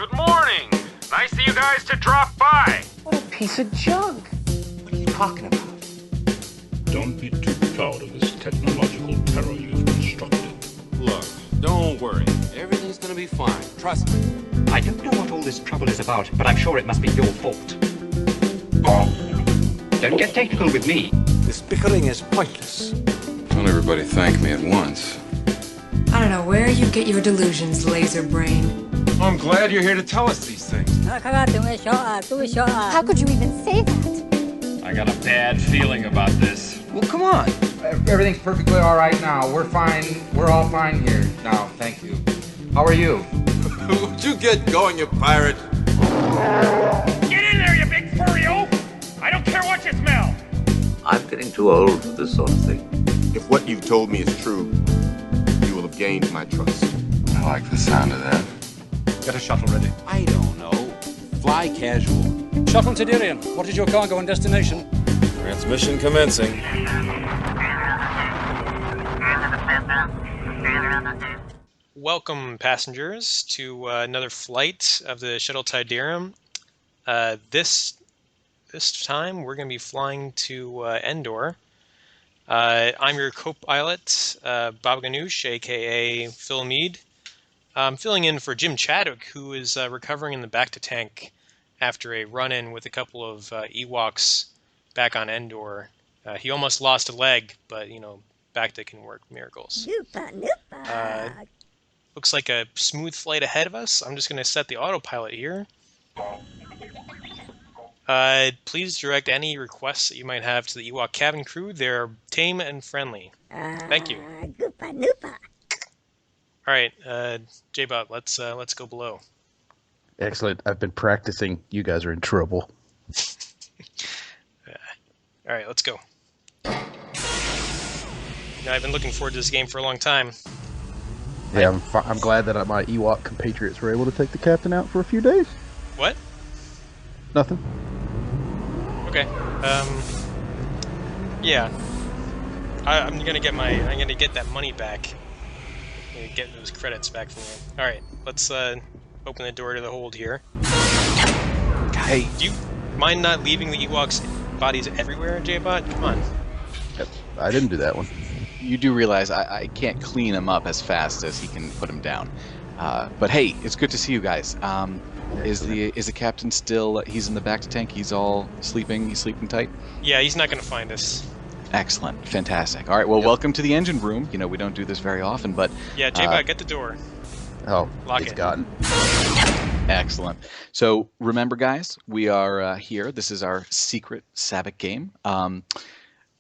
Good morning. Nice of you guys to drop by. What a piece of junk. What are you talking about? Don't be too proud of this technological terror you've constructed. Look, don't worry. Everything's gonna be fine. Trust me. I don't know what all this trouble is about, but I'm sure it must be your fault. Don't get technical with me. This bickering is pointless. Don't everybody thank me at once. I don't know where you get your delusions, laser brain. I'm glad you're here to tell us these things. How could you even say that? I got a bad feeling about this. Well, come on. Everything's perfectly all right now. We're fine. We're all fine here now. Thank you. How are you? Would you get going, you pirate? Get in there, you big furry oaf! I don't care what you smell! I'm getting too old for this sort of thing. If what you've told me is true, you will have gained my trust. I like the sound of that. Get a shuttle ready. I don't know. Fly casual. Shuttle Tydirium, what is your cargo and destination? Transmission commencing. Welcome, passengers, to another flight of the Shuttle Tydirium. This time, we're going to be flying to Endor. I'm your co-pilot, Bob Ganoush, aka Phil Mead. I'm filling in for Jim Chadwick, who is recovering in the back-to-tank after a run-in with a couple of Ewoks back on Endor. He almost lost a leg, but, you know, Bacta can work miracles. Looks like a smooth flight ahead of us. I'm just going to set the autopilot here. Please direct any requests that you might have to the Ewok cabin crew. They're tame and friendly. Thank you. All right, J-Bot, let's go below. Excellent. I've been practicing. You guys are in trouble. All right, let's go. I've been looking forward to this game for a long time. Yeah, I'm glad that my Ewok compatriots were able to take the captain out for a few days. What? Nothing. Okay. Yeah. I'm gonna get that money back. I'm gonna get those credits back from you. All right, let's open the door to the hold here. Hey, do you mind not leaving the Ewoks' bodies everywhere, J-Bot? Come on. I didn't do that one. You do realize I can't clean him up as fast as he can put him down. But hey, it's good to see you guys. Is the captain still? He's in the back to tank. He's all sleeping. He's sleeping tight. Yeah, he's not gonna find us. Excellent, fantastic. All right, well, welcome to the engine room. You know, we don't do this very often, but yeah, J-Bot, get the door. Oh, lock it's it. gotten. Excellent. So remember, guys, we are here. This is our secret Sabacc game.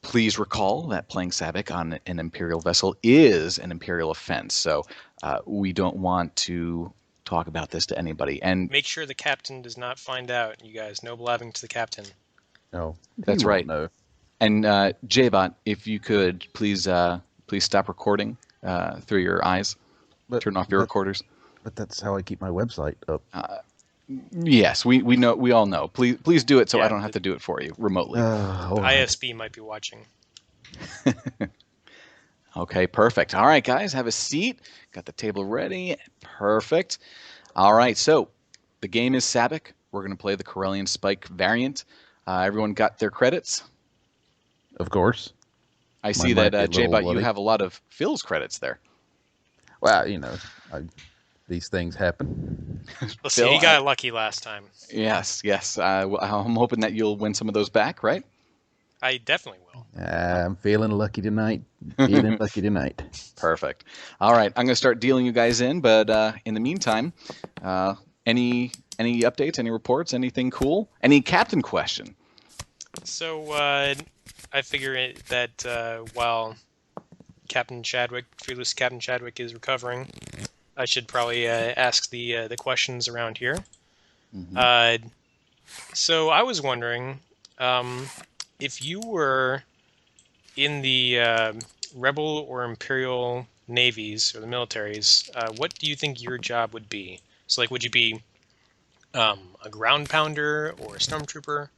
Please recall that playing Sabacc on an Imperial vessel is an Imperial offense, so we don't want to talk about this to anybody. And make sure the captain does not find out, you guys. No blabbing to the captain. No, that's right. No. And J-Bot, if you could please stop recording through your eyes. Turn off your recorders. But that's how I keep my website up. Yes, we know. We all know. Please do it so I don't have to do it for you remotely. ISB might be watching. Okay, perfect. All right, guys, have a seat. Got the table ready. Perfect. All right, so the game is Sabacc. We're going to play the Corellian Spike variant. Everyone got their credits? Of course. I see that, J-Bot, you have a lot of Phil's credits there. Well, you know, these things happen. Let's see, he got lucky last time. Yes. I'm hoping that you'll win some of those back, right? I definitely will. I'm feeling lucky tonight. Perfect. All right, I'm going to start dealing you guys in, but in the meantime, any updates, any reports, anything cool? Any captain question? So, I figure that while Captain Chadwick, fearless Captain Chadwick, is recovering, I should probably ask the questions around here. Mm-hmm. So I was wondering, if you were in the Rebel or Imperial navies or the militaries, what do you think your job would be? So, like, would you be a ground pounder or a stormtrooper,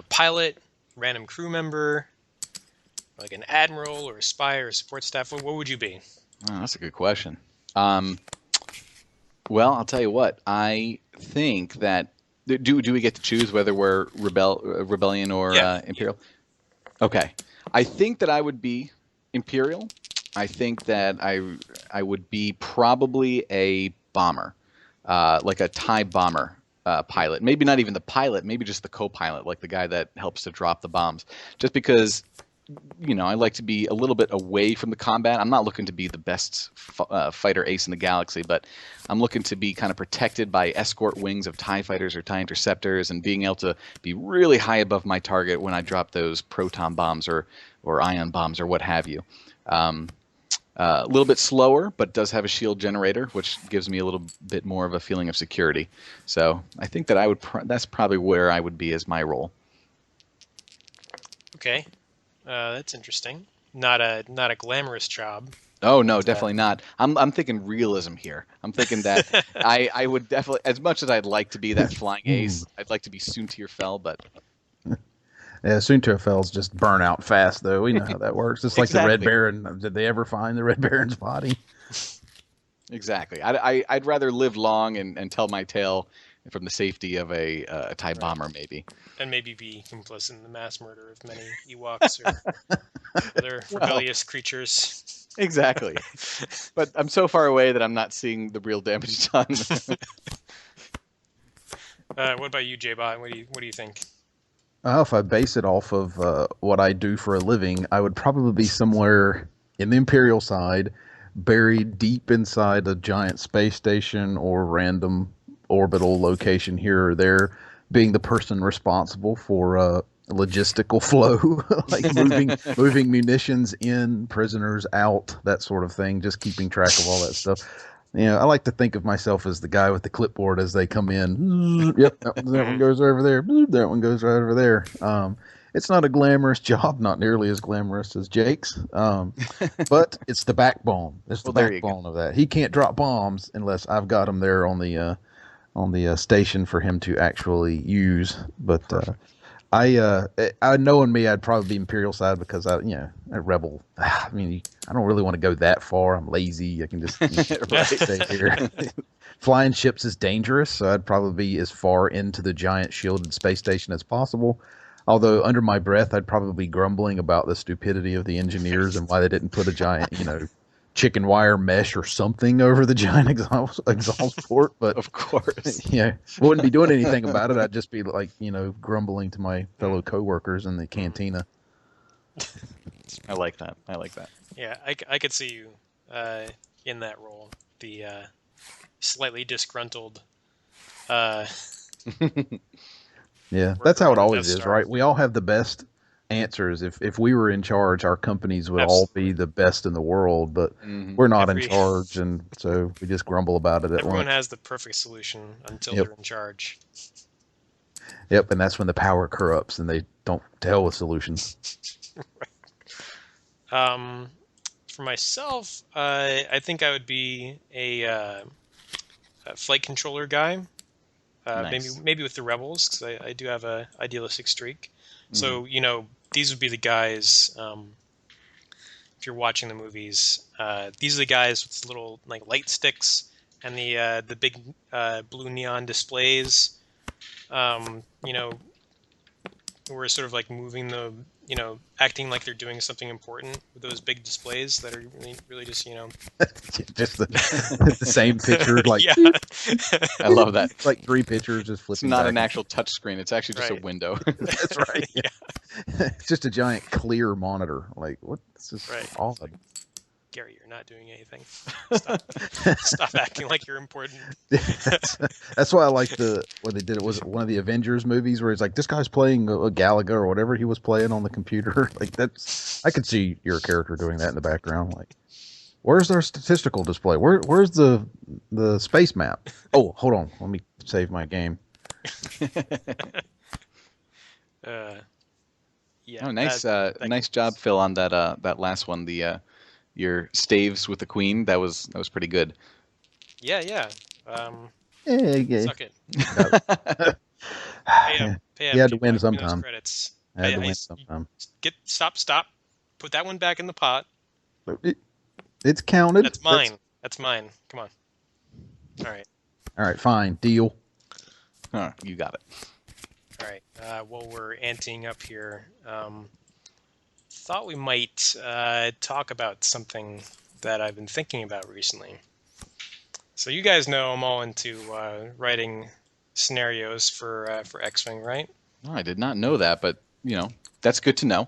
pilot, random crew member, like an admiral or a spy or a support staff? What would you be? Oh, that's a good question. Well, I'll tell you what. I think that do we get to choose whether we're rebellion or imperial? Okay. I think that I would be imperial. I think that I would be probably a bomber, like a TIE bomber pilot. Maybe not even the pilot. Maybe just the co-pilot, like the guy that helps to drop the bombs. Just because, I like to be a little bit away from the combat. I'm not looking to be the best fighter ace in the galaxy, but I'm looking to be kind of protected by escort wings of TIE fighters or TIE interceptors and being able to be really high above my target when I drop those proton bombs or ion bombs or what have you. A little bit slower, but does have a shield generator, which gives me a little bit more of a feeling of security. So I think that I would. That's probably where I would be as my role. Okay, that's interesting. Not a glamorous job. Oh no, definitely not. I'm thinking realism here. I'm thinking that I would definitely, as much as I'd like to be that flying ace, I'd like to be Soontir Fel, but. Yeah, Soontir Fel's just burn out fast, though. We know how that works. It's like the Red Baron. Did they ever find the Red Baron's body? Exactly. I'd rather live long and tell my tale from the safety of a TIE bomber, maybe. And maybe be complicit in the mass murder of many Ewoks or other rebellious creatures. Exactly. But I'm so far away that I'm not seeing the real damage done. What about you, J-Bot? What do you think? If I base it off of what I do for a living, I would probably be somewhere in the Imperial side, buried deep inside a giant space station or random orbital location here or there, being the person responsible for logistical flow, like moving munitions in, prisoners out, that sort of thing, just keeping track of all that stuff. I like to think of myself as the guy with the clipboard as they come in. Yep, that one goes over there. That one goes right over there. It's not a glamorous job, not nearly as glamorous as Jake's, but it's the backbone. It's the backbone of that. He can't drop bombs unless I've got him there on the station for him to actually use. But I knowing me, I'd probably be Imperial side because I rebel. I mean, I don't really want to go that far. I'm lazy. I can just stay here. Flying ships is dangerous, so I'd probably be as far into the giant shielded space station as possible. Although under my breath, I'd probably be grumbling about the stupidity of the engineers and why they didn't put a giant, chicken wire mesh or something over the giant exhaust port. But of course, wouldn't be doing anything about it. I'd just be like, grumbling to my fellow coworkers in the cantina. I like that. Yeah, I could see you in that role, the slightly disgruntled. Yeah, that's how it always is, right? We all have the best answers. If we were in charge, our companies would all be the best in the world, but we're not in charge, and so we just grumble about it. Everyone has the perfect solution until they're in charge. Yep, and that's when the power corrupts and they don't tell with solutions. For myself, I think I would be a flight controller guy. Nice. Maybe with the rebels, because I do have a idealistic streak. So these would be the guys. If you're watching the movies, these are the guys with little like light sticks and the big blue neon displays. We're sort of like moving the acting like they're doing something important with those big displays that are really just just the same picture, like yeah. I love that. It's like three pictures just flipping. It's not back. an actual touch screen. It's actually just a window. That's right. Yeah. It's just a giant clear monitor. Like, what? This is odd. Gary, you're not doing anything. Stop acting like you're important. That's why I like what they did. It was one of the Avengers movies where he's like, this guy's playing a Galaga or whatever he was playing on the computer. Like I could see your character doing that in the background. Like, where's their statistical display? Where's the space map? Oh, hold on. Let me save my game. Yeah. Oh, nice, nice job, Phil, on that last one. Your staves with the queen. That was pretty good. Yeah. Yeah. Suck it. You had to win sometime. Credits. I had to win sometime. Stop. Put that one back in the pot. It's counted. That's mine. That's mine. Come on. All right. All right, fine. Deal. You got it. All right. While we're anteing up here, thought we might talk about something that I've been thinking about recently. So you guys know I'm all into writing scenarios for X-Wing, right? Oh, I did not know that, but that's good to know.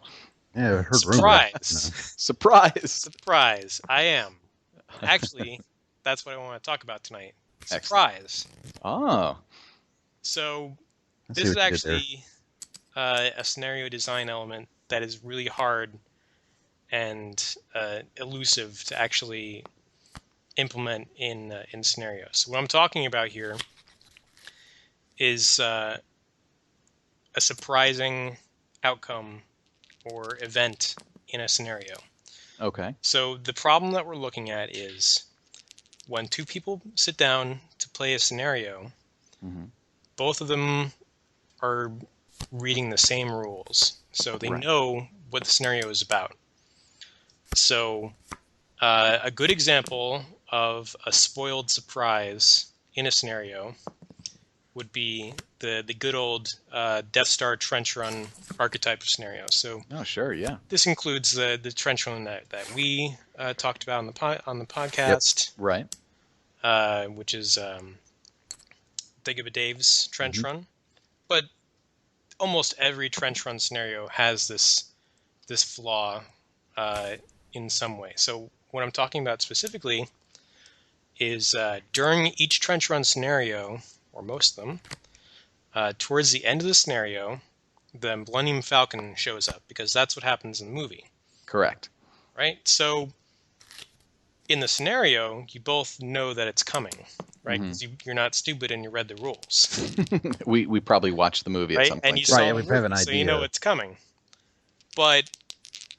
Yeah, I heard Surprise! Surprise! Surprise! I am. Actually, that's what I want to talk about tonight. Surprise! Oh. So this is actually a scenario design element that is really hard and elusive to actually implement in scenarios. So what I'm talking about here is a surprising outcome or event in a scenario. Okay. So the problem that we're looking at is when two people sit down to play a scenario, both of them are reading the same rules. So they know what the scenario is about. So a good example of a spoiled surprise in a scenario would be the good old Death Star trench run archetype of scenario. So sure, yeah. This includes the trench run that we talked about on the podcast. Yep. Right. Which is Dagobah Dave's trench run. But almost every trench run scenario has this flaw in some way. So what I'm talking about specifically is during each trench run scenario, or most of them, towards the end of the scenario, the Millennium Falcon shows up, because that's what happens in the movie. Correct. Right? So in the scenario, you both know that it's coming, right? Because you're not stupid and you read the rules. we probably watched the movie at some point. And you saw the movie, so you know it's coming. But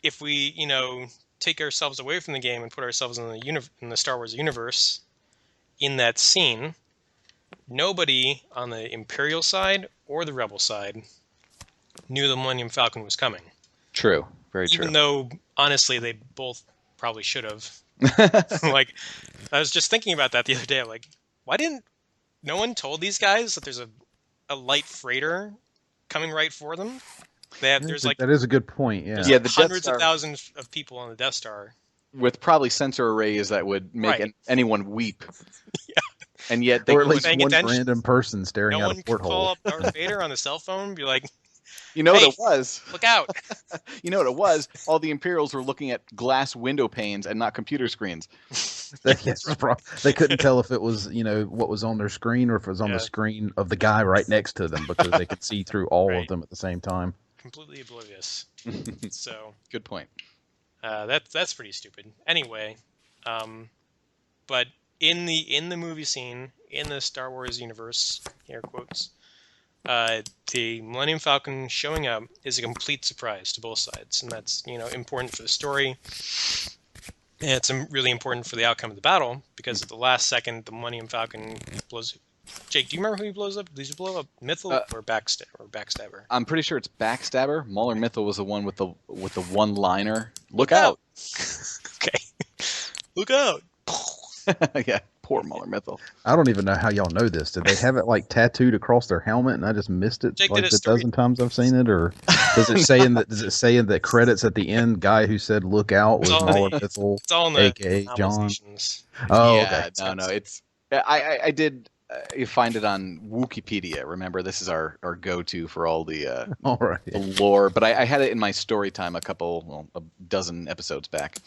if we, take ourselves away from the game and put ourselves in the Star Wars universe, in that scene, nobody on the Imperial side or the Rebel side knew the Millennium Falcon was coming. True. Very true. Even though, honestly, they both probably should have. Like, I was just thinking about that the other day. Like, why didn't no one told these guys that there's a light freighter coming right for them? There's that is a good point. Yeah. Yeah. The hundreds of thousands of people on the Death Star with probably sensor arrays that would make anyone weep. Yeah. And yet or at least one random person staring out a porthole. Call up Darth Vader on the cell phone and be like, you know what it was? Look out. You know what it was? All the Imperials were looking at glass window panes and not computer screens. They couldn't tell if it was, what was on their screen or if it was on the screen of the guy right next to them, because they could see through all of them at the same time. Completely oblivious. So good point. That's pretty stupid. Anyway, but in the movie scene in the Star Wars universe, air quotes, the Millennium Falcon showing up is a complete surprise to both sides, and that's important for the story. And it's really important for the outcome of the battle, because at the last second, the Millennium Falcon blows. Jake, do you remember who he blows up? Did he blow up Mythil or Backstabber? I'm pretty sure it's Backstabber. Mauler Mythil was the one with the one-liner. Look out! Okay, look out! Yeah, poor Mauler Mythil. I don't even know how y'all know this. Did they have it tattooed across their helmet and I just missed it the dozen times I've seen it, or does it say in the credits at the end, guy who said "look out" was Mauler Mythil, aka John? Oh, yeah, okay. No, it's I did. You find it on Wikipedia. Remember, this is our go-to for all the the lore. But I had it in my story time a dozen episodes back.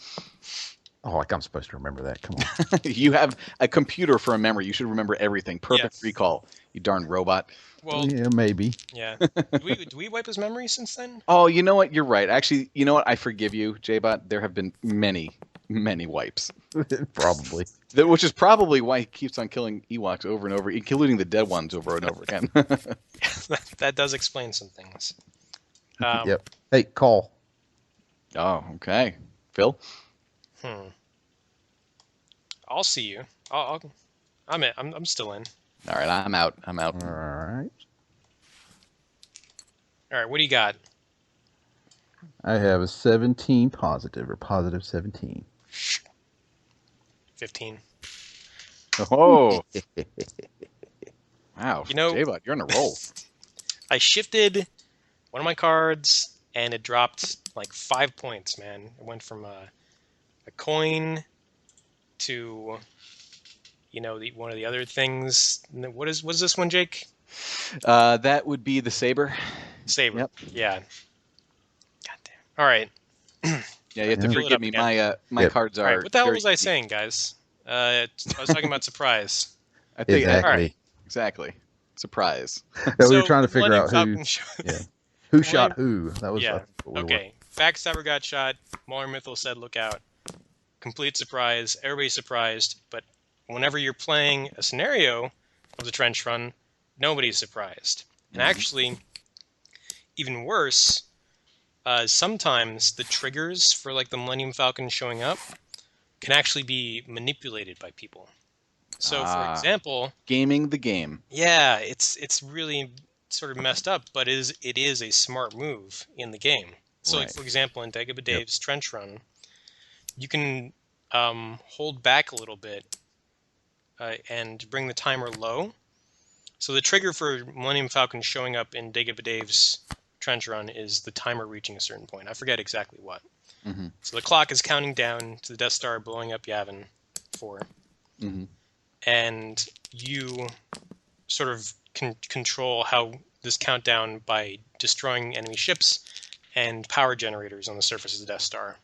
Oh, I'm supposed to remember that. Come on. You have a computer for a memory. You should remember everything. Perfect recall. You darn robot. Well, yeah, maybe. Yeah. Do we wipe his memory since then? Oh, you know what? You're right. Actually, you know what? I forgive you, J-Bot. There have been many wipes. Probably. Which is probably why he keeps on killing Ewoks over and over, including the dead ones over and over again. That does explain some things. Yep. Hey, call. Oh, okay. Phil? I'll see you. I'm in. I'm still in. All right, I'm out. All right. All right, what do you got? I have a 17 positive, or positive 17. 15. Oh. Wow, You know, J-Bot, you're on a roll. I shifted one of my cards, and it dropped like 5 points, man. It went from a coin to, one of the other things. What is this one, Jake? That would be the saber. Saber. Yep. Yeah. Goddamn. All right. Yeah, you have to forgive me. My cards are. All right. What the hell very was I saying, guys? I was talking about surprise. I think Exactly. All right. Exactly. Surprise. We were trying to figure out Millennium who shot who. That was yeah. what we Okay. Backstabber got shot. Mauler Mythil said, "Look out!" Complete surprise. Everybody's surprised. But whenever you're playing a scenario of the trench run, nobody's surprised. And actually, even worse, sometimes the triggers for like the Millennium Falcon showing up can actually be manipulated by people. So, for example, gaming the game. Yeah, it's really sort of messed up, but it is a smart move in the game. So, like, for example, in Dagobah Dave's trench run, you can hold back a little bit and bring the timer low. So the trigger for Millennium Falcon showing up in Dagobah Dave's trench run is the timer reaching a certain point. I forget exactly what. Mm-hmm. So the clock is counting down to the Death Star blowing up Yavin 4. Mm-hmm. And you sort of can control how this countdown by destroying enemy ships and power generators on the surface of the Death Star.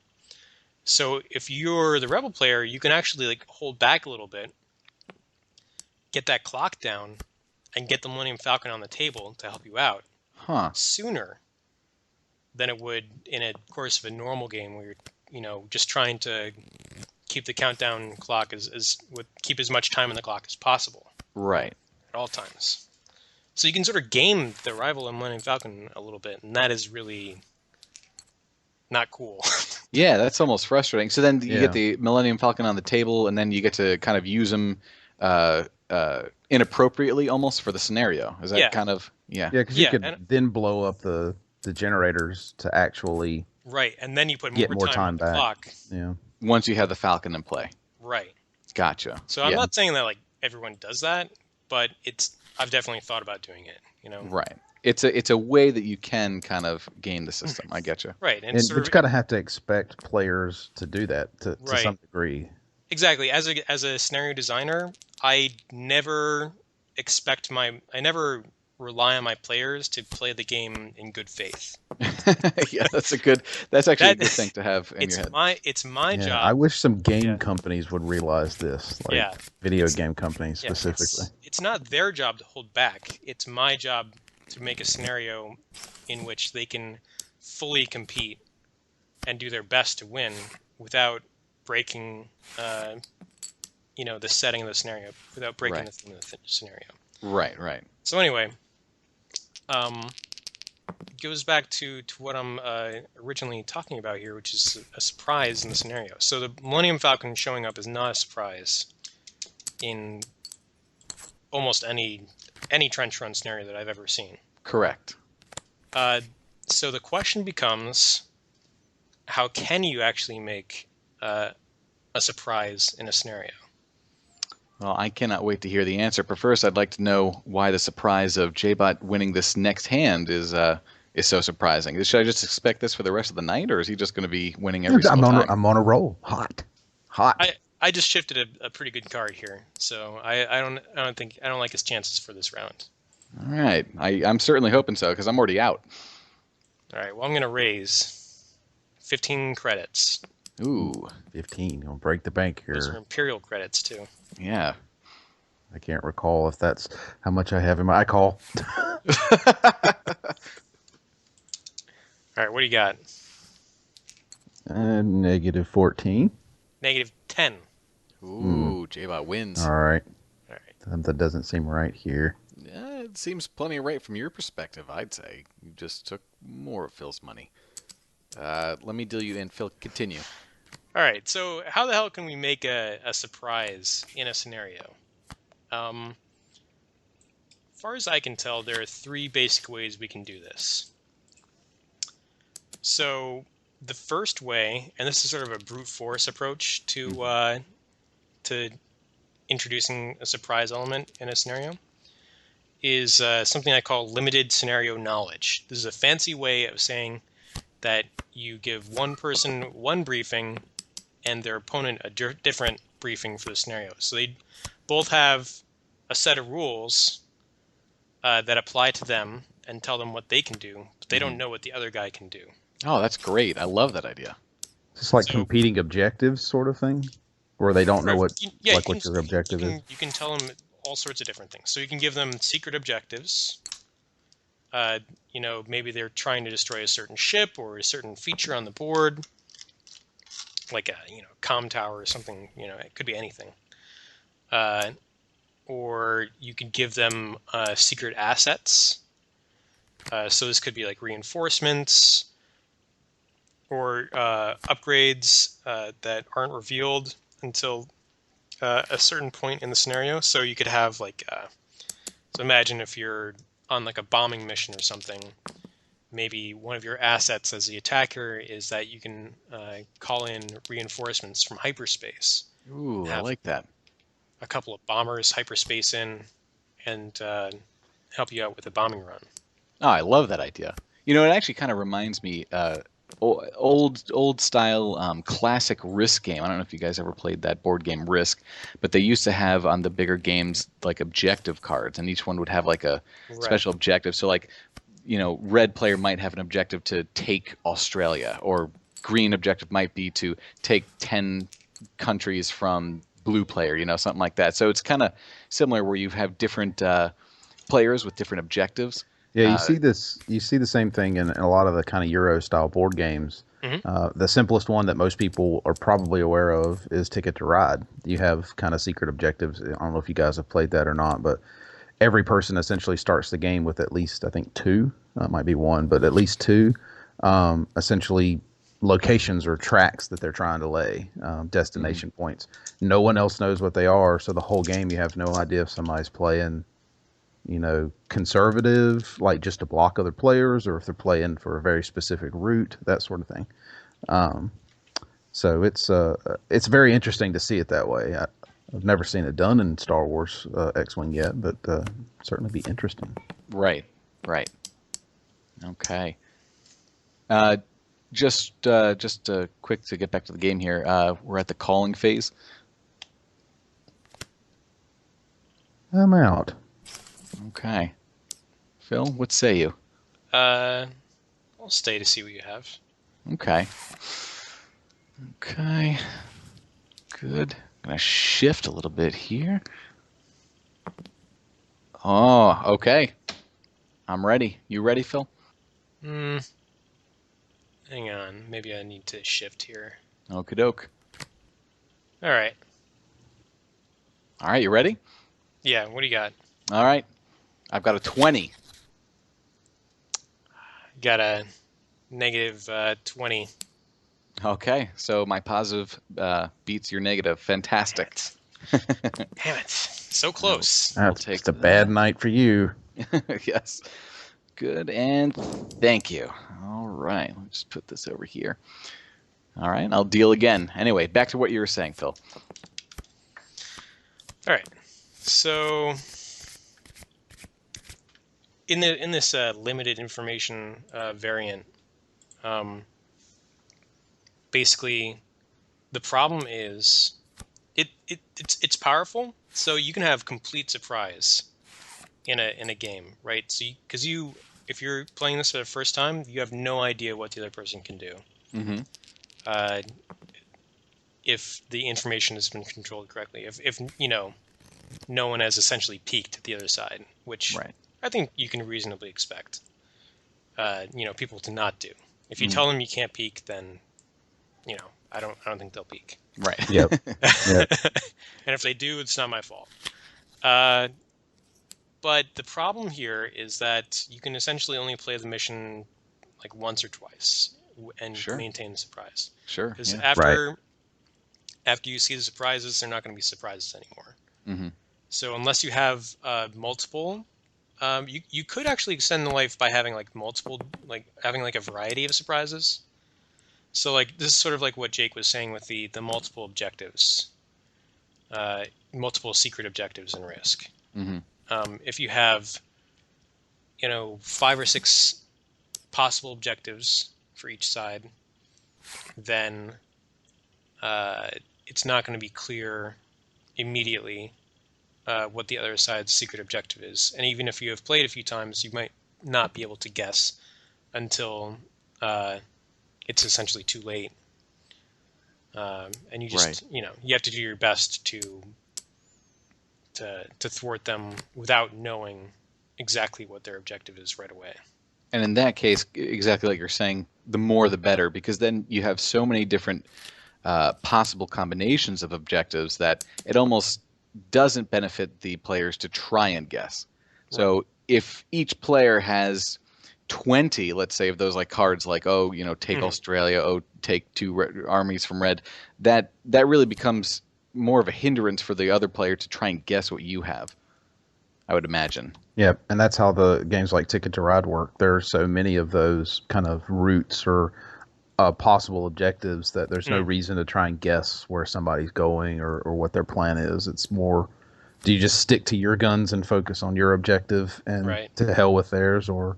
So if you're the Rebel player, you can actually like hold back a little bit, get that clock down, and get the Millennium Falcon on the table to help you out sooner than it would in a course of a normal game where you're, just trying to keep the countdown clock keep as much time on the clock as possible. Right. At all times. So you can sort of game the arrival of Millennium Falcon a little bit, and that is really not cool. Yeah, that's almost frustrating. So then you get the Millennium Falcon on the table, and then you get to kind of use them inappropriately almost for the scenario. Is that kind of... Yeah, because you could then blow up the generators to actually... Right, and then you put more time on the back. clock. Yeah. Once you have the Falcon in play. Right. Gotcha. So I'm not saying that like everyone does that, but I've definitely thought about doing it. Right. It's a way that you can kind of game the system. I get you. Right, but you gotta have to expect players to do that to some degree. Exactly. As a scenario designer, I never rely on my players to play the game in good faith. Yeah, that's actually a good thing to have in your head. It's my job. I wish some game companies would realize this, video game companies specifically. It's not their job to hold back. It's my job to make a scenario in which they can fully compete and do their best to win without breaking, the setting of the scenario, without breaking the theme of the scenario. Right, right. So anyway, it goes back to what I'm originally talking about here, which is a surprise in the scenario. So the Millennium Falcon showing up is not a surprise in almost any trench run scenario that I've ever seen. Correct. So the question becomes, how can you actually make a surprise in a scenario? Well, I cannot wait to hear the answer. But first, I'd like to know why the surprise of J-Bot winning this next hand is so surprising. Should I just expect this for the rest of the night, or is he just going to be winning every single time? I'm on a roll. Hot. I just shifted a pretty good card here, so I don't like his chances for this round. All right, I'm certainly hoping so because I'm already out. All right, well I'm going to raise 15 credits. Ooh, 15. You'll break the bank here. Those are Imperial credits too. Yeah. I can't recall if that's how much I have in my... I call. All right, what do you got? Negative 14. Negative 10. Ooh, J-Bot wins. All right. All right. That doesn't seem right here. Yeah, it seems plenty right from your perspective, I'd say. You just took more of Phil's money. Let me deal you in. Phil, continue. All right, so how the hell can we make a surprise in a scenario? As far as I can tell, there are 3 basic ways we can do this. So the first way, and this is sort of a brute force approach to introducing a surprise element in a scenario, is something I call limited scenario knowledge. This is a fancy way of saying that you give one person one briefing and their opponent a different briefing for the scenario. So they both have a set of rules that apply to them and tell them what they can do, but they don't know what the other guy can do. Oh, that's great. I love that idea. It's like competing objectives sort of thing, where they don't know what what your objective is. You can tell them all sorts of different things. So you can give them secret objectives. Maybe they're trying to destroy a certain ship or a certain feature on the board, like a comm tower or something. It could be anything. Or you could give them secret assets. So this could be like reinforcements or upgrades that aren't revealed until a certain point in the scenario. So you could have so imagine if you're on like a bombing mission or something, maybe one of your assets as the attacker is that you can call in reinforcements from hyperspace. Ooh, I like that. A couple of bombers hyperspace in and help you out with a bombing run. Oh, I love that idea. It actually kind of reminds me old style classic Risk game. I don't know if you guys ever played that board game Risk, but they used to have on the bigger games like objective cards, and each one would have like a special objective. So like, red player might have an objective to take Australia, or green objective might be to take 10 countries from blue player, something like that. So it's kind of similar where you have different players with different objectives. Yeah, you see this. You see the same thing in a lot of the kind of Euro-style board games. Mm-hmm. The simplest one that most people are probably aware of is Ticket to Ride. You have kind of secret objectives. I don't know if you guys have played that or not, but every person essentially starts the game with at least, I think, two. It might be one, but at least two. Essentially, locations or tracks that they're trying to lay, destination points. No one else knows what they are, so the whole game you have no idea if somebody's playing conservative, like just to block other players, or if they're playing for a very specific route, that sort of thing. So it's very interesting to see it that way. I've never seen it done in Star Wars X-Wing yet, but certainly be interesting. Right. Okay. Just quick to get back to the game here. We're at the calling phase. I'm out. Okay. Phil, what say you? I'll stay to see what you have. Okay. Good. I'm going to shift a little bit here. Oh, okay. I'm ready. You ready, Phil? Hang on. Maybe I need to shift here. Okie doke. All right. You ready? Yeah, what do you got? All right. I've got a 20. Got a negative 20. Okay, so my positive beats your negative. Fantastic. Damn it. So close. That's a bad night for you. Yes. Good, and thank you. All right, let me just put this over here. All right, I'll deal again. Anyway, back to what you were saying, Phil. All right. So in this limited information variant, basically the problem is it's powerful, so you can have complete surprise in a game, right? So because if you're playing this for the first time, you have no idea what the other person can do. Mm-hmm. If the information has been controlled correctly, if no one has essentially peeked at the other side, which I think you can reasonably expect people to not do. If you tell them you can't peek, then I don't think they'll peek. Right. Yep. And if they do, it's not my fault. But the problem here is that you can essentially only play the mission like once or twice and maintain the surprise. Sure. Because after you see the surprises, they're not going to be surprises anymore. Mm-hmm. So unless you have multiple, you could actually extend the life by having having a variety of surprises. So this is sort of like what Jake was saying with the multiple objectives, multiple secret objectives in Risk. Mm-hmm. If you have 5 or 6 possible objectives for each side, then it's not going to be clear immediately what the other side's secret objective is. And even if you have played a few times, you might not be able to guess until it's essentially too late. And you just, you have to do your best to thwart them without knowing exactly what their objective is right away. And in that case, exactly like you're saying, the more the better, because then you have so many different possible combinations of objectives that it almost doesn't benefit the players to try and guess. So if each player has 20, let's say, of those like cards, like take Australia, take 2 armies from red, that really becomes more of a hindrance for the other player to try and guess what you have, I would imagine. Yeah, and that's how the games like Ticket to Ride work. There are so many of those kind of routes or possible objectives that there's no reason to try and guess where somebody's going or what their plan is. It's more, do you just stick to your guns and focus on your objective and to hell with theirs, or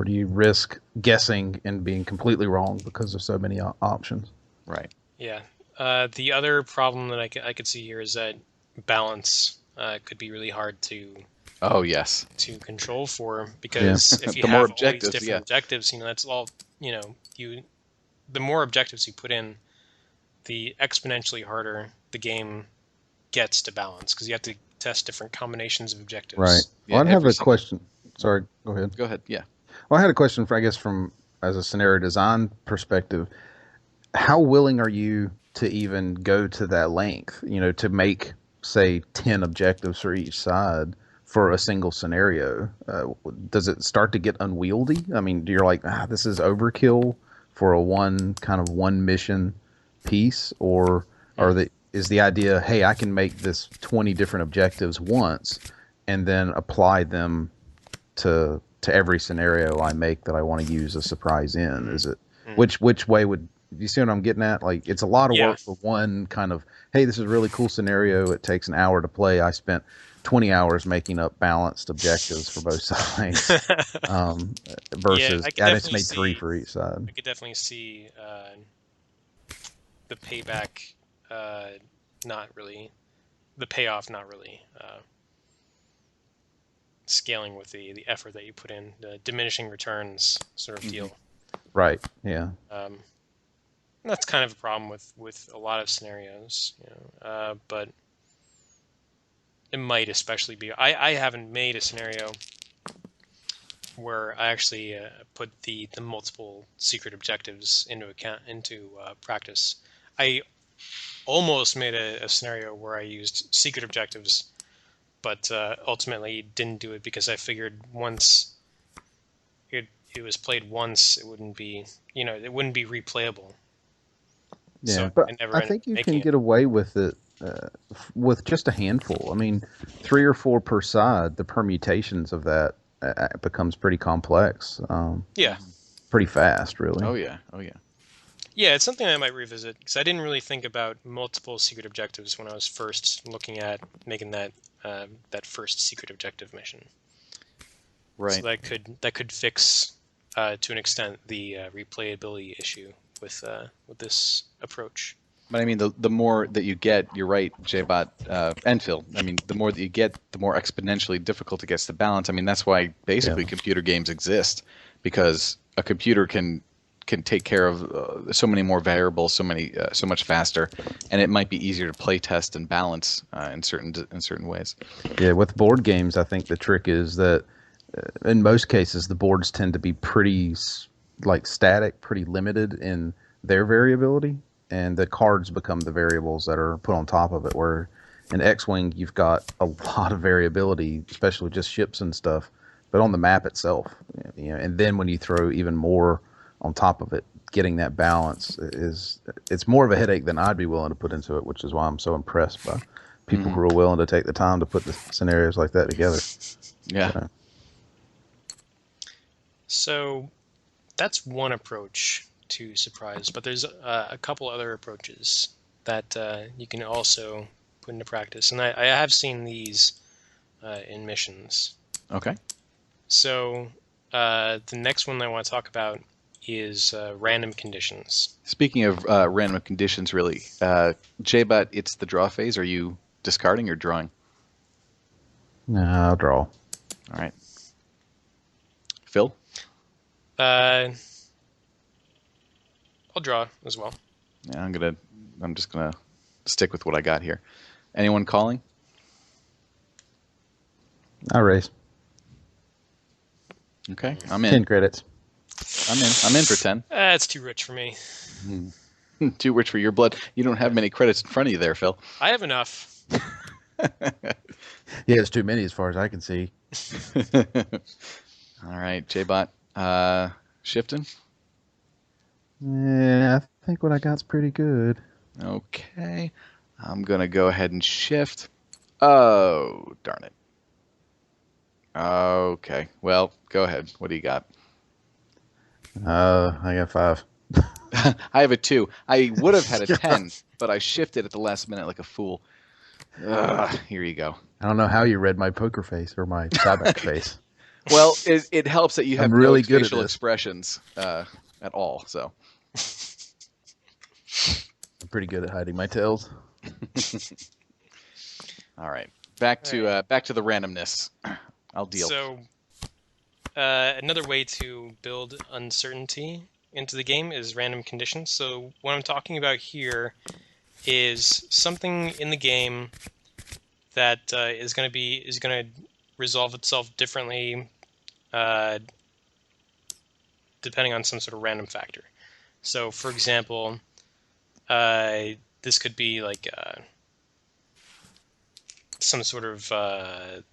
do you risk guessing and being completely wrong because of so many options? Right. Yeah. The other problem that I could see here is that balance could be really hard to control for, because if you have all these different objectives, that's all, the more objectives you put in, the exponentially harder the game gets to balance, because you have to test different combinations of objectives. Right. Well, I have a question. Sorry, go ahead. Go ahead, yeah. Well, I had a question, from as a scenario design perspective. How willing are you to even go to that length, to make, say, 10 objectives for each side for a single scenario? Does it start to get unwieldy? I mean, you're like, this is overkill for a one mission piece, or is the idea, hey, I can make this 20 different objectives once and then apply them to every scenario I make that I want to use a surprise in? Is it which way would you see what I'm getting at? Like, it's a lot of work for one kind of, hey, this is a really cool scenario. It takes an hour to play. I spent 20 hours making up balanced objectives for both sides. Versus, I just made 3 for each side. I could definitely see the payback, the payoff not really scaling with the effort that you put in, the diminishing returns sort of deal. Right. Yeah. That's kind of a problem with a lot of scenarios, but it might especially be. I haven't made a scenario where I actually put the multiple secret objectives into practice. I almost made a scenario where I used secret objectives, but ultimately didn't do it because I figured once it was played once, it wouldn't be replayable. Yeah, so but I think you can get away with it with just a handful. I mean, 3 or 4 per side. The permutations of that becomes pretty complex. Pretty fast, really. Oh yeah. Yeah, it's something I might revisit, because I didn't really think about multiple secret objectives when I was first looking at making that first secret objective mission. Right. So that could fix to an extent the replayability issue with this approach. But I mean, the more that you get, you're right, J-Bot, and Phil. I mean, the more that you get, the more exponentially difficult it gets to balance. I mean, that's why basically computer games exist, because a computer can take care of so many more variables, so much faster, and it might be easier to play test and balance in certain ways. Yeah, with board games, I think the trick is that in most cases the boards tend to be pretty static, pretty limited in their variability, and the cards become the variables that are put on top of it. Where in X-Wing you've got a lot of variability, especially with just ships and stuff, but on the map itself, and then when you throw even more on top of it, getting that balance it's more of a headache than I'd be willing to put into it, which is why I'm so impressed by people who are willing to take the time to put the scenarios like that together. Yeah. So that's one approach to surprise, but there's a couple other approaches that you can also put into practice, and I have seen these in missions. Okay. So the next one I want to talk about is random conditions. Speaking of random conditions, really, J-Bot, it's the draw phase. Are you discarding or drawing? No, I'll draw. All right. Phil? I'll draw as well. Yeah, I'm just gonna stick with what I got here. Anyone calling? I'll raise. Okay, I'm in. 10 credits. I'm in for 10. It's too rich for me. Too rich for your blood. You don't have many credits in front of you there, Phil. I have enough. Yeah, it's too many as far as I can see. All right, J-Bot. Shifting? Yeah, I think what I got's pretty good. Okay. I'm going to go ahead and shift. Oh, darn it. Okay. Well, go ahead. What do you got? I got 5. I have a 2. I would have had a 10, but I shifted at the last minute like a fool. Here you go. I don't know how you read my poker face or my Sabacc face. Well, it helps that you have really no good facial at this. expressions at all. So I'm pretty good at hiding my tails. All right, back to the randomness. I'll deal. So another way to build uncertainty into the game is random conditions. So what I'm talking about here is something in the game that is going to resolve itself differently depending on some sort of random factor. So, for example, this could be like some sort of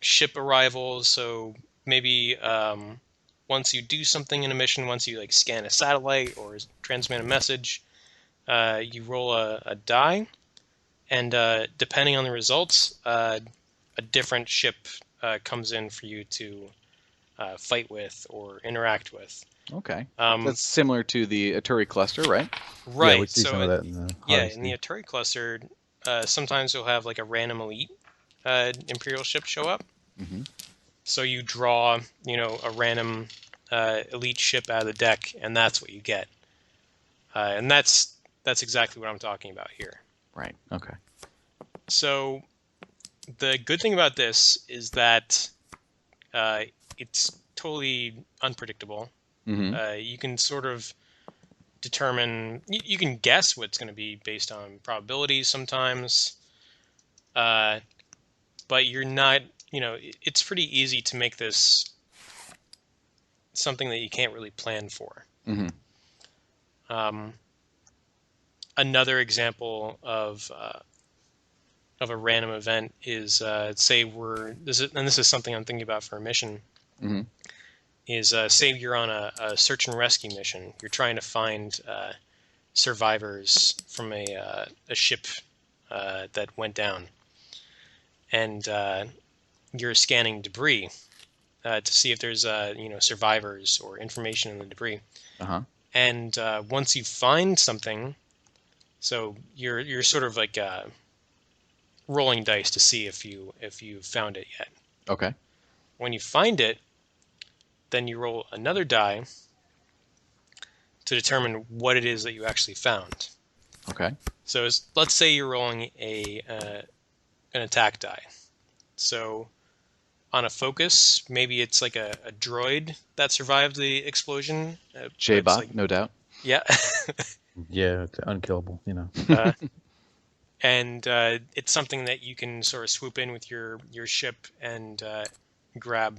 ship arrival. So maybe once you do something in a mission, once you like scan a satellite or transmit a message, you roll a die, and depending on the results, a different ship comes in for you to fight with or interact with. Okay. That's similar to the Aturi cluster, right? Right. Yeah, we see some of that in the in the Aturi cluster, sometimes you'll have like a random elite Imperial ship show up. Mm-hmm. So you draw, a random elite ship out of the deck, and that's what you get. And that's exactly what I'm talking about here. Right. Okay. So the good thing about this is that it's totally unpredictable. Mm-hmm. You can sort of determine, you can guess what's going to be based on probabilities sometimes, but you're not, it's pretty easy to make this something that you can't really plan for. Mm-hmm. Another example of a random event is, say this is something I'm thinking about for a mission. Mm-hmm. Is say you're on a search and rescue mission. You're trying to find survivors from a ship that went down, and you're scanning debris to see if there's survivors or information in the debris. Uh-huh. And once you find something, so you're sort of like rolling dice to see if you found it yet. Okay. When you find it, then you roll another die to determine what it is that you actually found. Okay. So let's say you're rolling an attack die. So on a focus, maybe it's like a droid that survived the explosion. J-Bot, like, no doubt. Yeah. Yeah, it's unkillable, And it's something that you can sort of swoop in with your ship and grab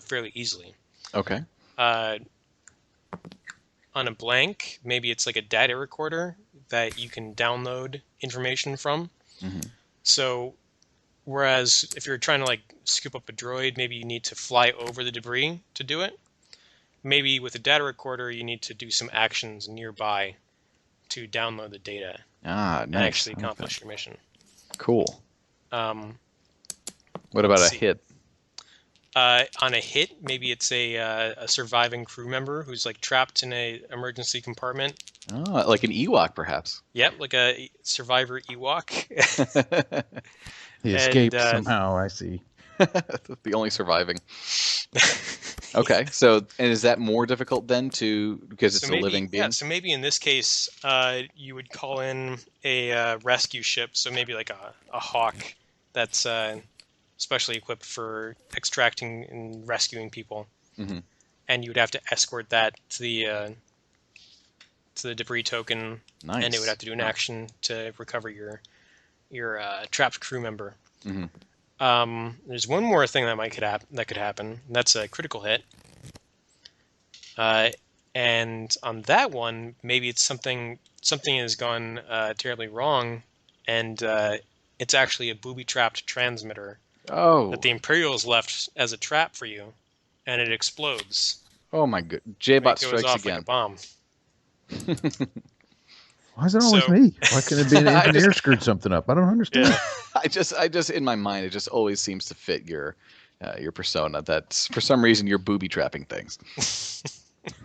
fairly easily. Okay. On a blank, maybe it's like a data recorder that you can download information from. Mm-hmm. So, whereas if you're trying to like scoop up a droid, maybe you need to fly over the debris to do it. Maybe with a data recorder, you need to do some actions nearby to download the data and nice. Actually accomplish your mission. Cool. What about a hit? On a hit, maybe it's a surviving crew member who's like trapped in a emergency compartment. Oh, like an Ewok, perhaps. Yep, like a survivor Ewok. He escaped somehow, I see. The only surviving. Okay, so and is that more difficult then because it's a living being? Yeah, so maybe in this case, you would call in a rescue ship, so maybe like a hawk that's specially equipped for extracting and rescuing people, and you would have to escort that to the debris token, and it would have to do an action to recover your trapped crew member. There's one more thing that could happen. And that's a critical hit. And on that one, maybe it's something has gone terribly wrong, and it's actually a booby-trapped transmitter that the Imperials left as a trap for you, and it explodes. Oh my god! J-Bot strikes off again. Like a bomb. Why is it always me? Why couldn't it be an engineer screwed something up? I don't understand. Yeah. I just in my mind, it just always seems to fit your persona. That for some reason you're booby trapping things.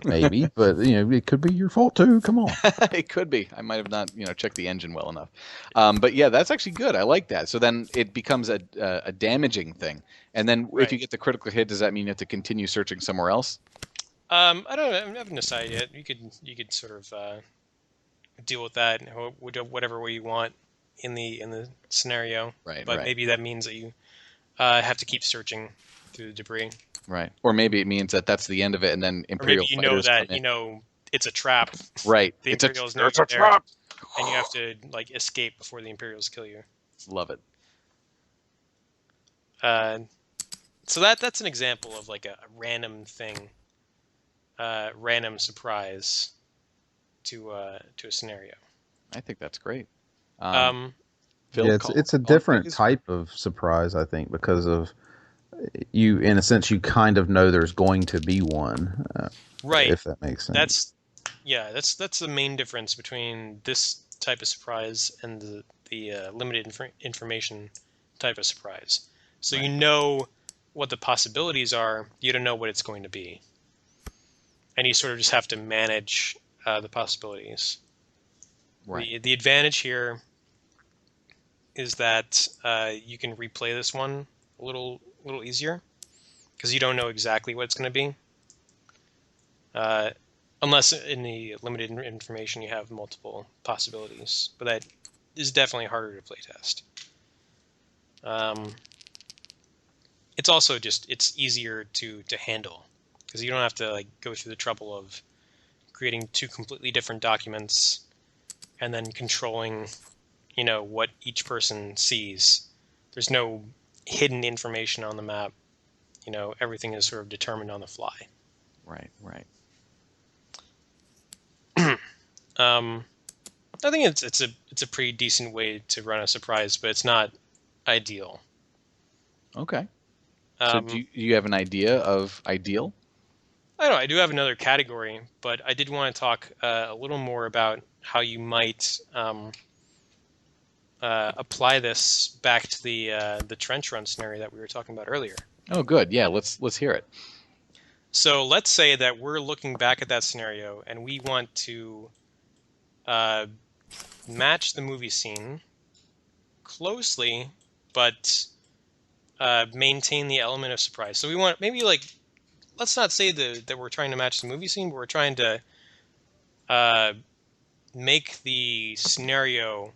Maybe, but it could be your fault too. Come on. It could be. I might have not checked the engine well enough. But yeah, that's actually good. I like that. So then it becomes a damaging thing. And then if you get the critical hit, does that mean you have to continue searching somewhere else? I haven't decided yet. You could sort of deal with that whatever way you want in the scenario. Right. But maybe that means that you have to keep searching through the debris. Right. Or maybe it means that that's the end of it, and then Imperial fighters come in. It's a trap. Right. The Imperials know it's a there, trap. and you have to escape before the Imperials kill you. Love it. So that's an example of a random thing, random surprise to a scenario. I think that's great. Phil, it's a different type of surprise, I think, because of you. In a sense, you kind of know there's going to be one, right? If that makes sense. That's the main difference between this type of surprise and the limited information type of surprise. So you know what the possibilities are. You don't know what it's going to be, and you sort of just have to manage the possibilities. Right. The advantage here is that you can replay this one a little easier because you don't know exactly what it's going to be. Unless in the limited information you have multiple possibilities, but that is definitely harder to playtest. It's also it's easier to handle because you don't have to go through the trouble of creating two completely different documents and then controlling what each person sees. There's no hidden information on the map. Everything is sort of determined on the fly. Right. I think it's a pretty decent way to run a surprise, but it's not ideal. Okay. So do you have an idea of ideal? I don't know. I do have another category, but I did want to talk a little more about how you might apply this back to the trench run scenario that we were talking about earlier. Oh, good. Yeah, let's hear it. So let's say that we're looking back at that scenario and we want to match the movie scene closely, but maintain the element of surprise. So we want maybe let's not say that we're trying to match the movie scene, but we're trying to make the scenario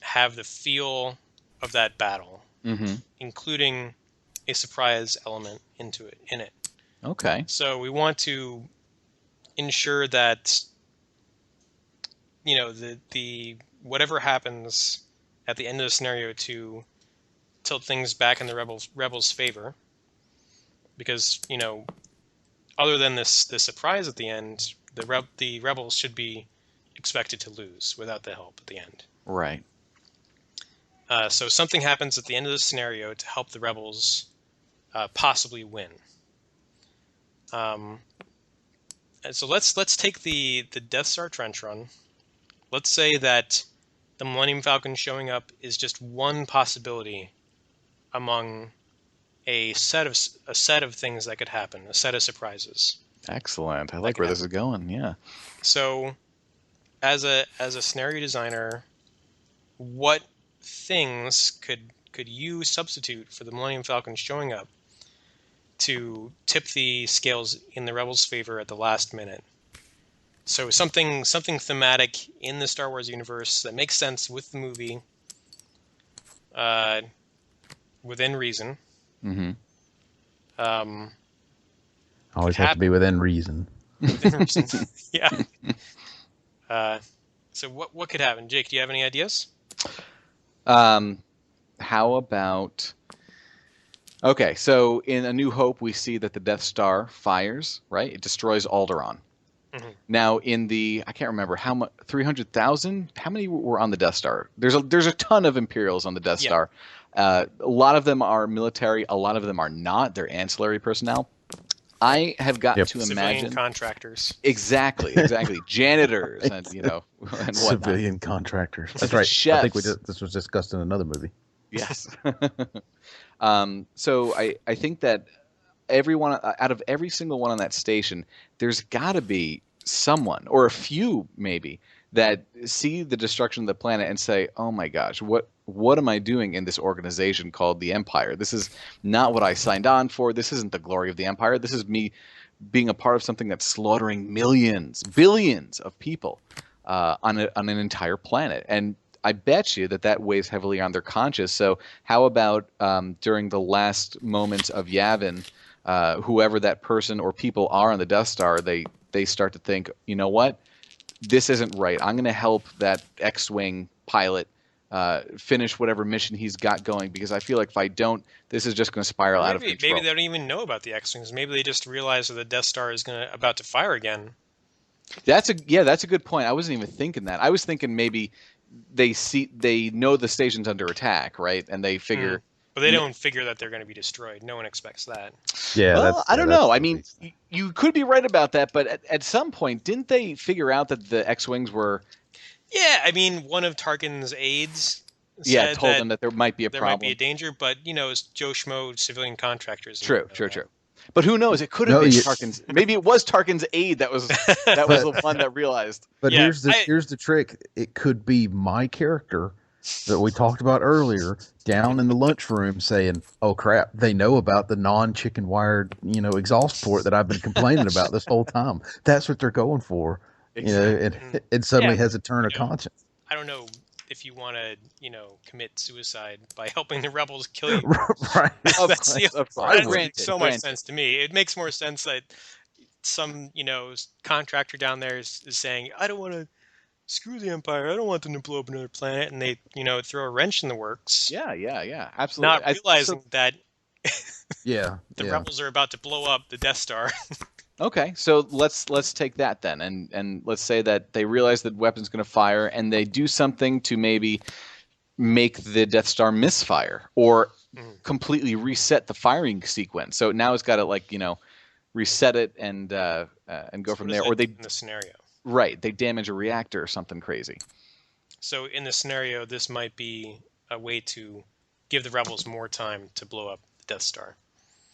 have the feel of that battle, including a surprise element in it. Okay. So we want to ensure that the whatever happens at the end of the scenario to tilt things back in the rebels' favor, because other than this surprise at the end, the rebels should be expected to lose without the help at the end. Right. So something happens at the end of the scenario to help the rebels possibly win. And so let's take the Death Star trench run. Let's say that the Millennium Falcon showing up is just one possibility among a set of things that could happen, a set of surprises. Excellent. I like where this is going. Yeah. So, as a scenario designer, what things could you substitute for the Millennium Falcon showing up to tip the scales in the Rebels' favor at the last minute. So something thematic in the Star Wars universe that makes sense with the movie, within reason. Mm-hmm. Always have to be within reason. Within reason. Yeah. So what could happen? Jake, do you have any ideas? How about... Okay, so in A New Hope, we see that the Death Star fires, right? It destroys Alderaan. Mm-hmm. Now, in the... I can't remember how much... 300,000? How many were on the Death Star? There's a ton of Imperials on the Death Star. A lot of them are military. A lot of them are not. They're ancillary personnel. I have got to imagine... Civilian contractors. Exactly. Janitors and, and whatnot. Civilian contractors. That's right. Chefs. I think this was discussed in another movie. Yes. So I think that everyone, out of every single one on that station, there's got to be someone, or a few maybe, that see the destruction of the planet and say, oh my gosh, what am I doing in this organization called the Empire? This is not what I signed on for. This isn't the glory of the Empire. This is me being a part of something that's slaughtering millions, billions of people on an entire planet. And I bet you that weighs heavily on their conscience. So how about during the last moments of Yavin, whoever that person or people are on the Death Star, they start to think, you know what? This isn't right. I'm going to help that X-Wing pilot finish whatever mission he's got going, because I feel like if I don't, this is just going to spiral out of control. Maybe they don't even know about the X-Wings. Maybe they just realize that the Death Star is about to fire again. That's a good point. I wasn't even thinking that. I was thinking maybe they know the station's under attack, right? And they figure... But they don't figure that they're going to be destroyed. No one expects that. Yeah, well, I don't know. I mean, you could be right about that, but at some point, didn't they figure out that the X-Wings were... Yeah, I mean, one of Tarkin's aides told them that there might be a problem. There might be a danger, but, it's Joe Schmo civilian contractors. True. But who knows? It could have been Tarkin's... Maybe it was Tarkin's aide that was the one that realized. But here's the trick. It could be my character that we talked about earlier down in the lunchroom saying, oh crap, they know about the non-chicken wired, exhaust port that I've been complaining about this whole time. That's what they're going for. Exactly. And suddenly has a turn of conscience. I don't know if you want to, commit suicide by helping the rebels kill you. Right. That makes so much sense to me. It makes more sense that some, contractor down there is saying, I don't want to screw the Empire. I don't want them to blow up another planet. And they, throw a wrench in the works. Yeah. Absolutely. Not realizing that the rebels are about to blow up the Death Star. Okay, so let's take that then, and let's say that they realize that weapon's going to fire, and they do something to maybe make the Death Star misfire, or completely reset the firing sequence. So now it's got to reset it and go from there. Or they in the scenario. Right, they damage a reactor or something crazy. So in the scenario, this might be a way to give the rebels more time to blow up the Death Star.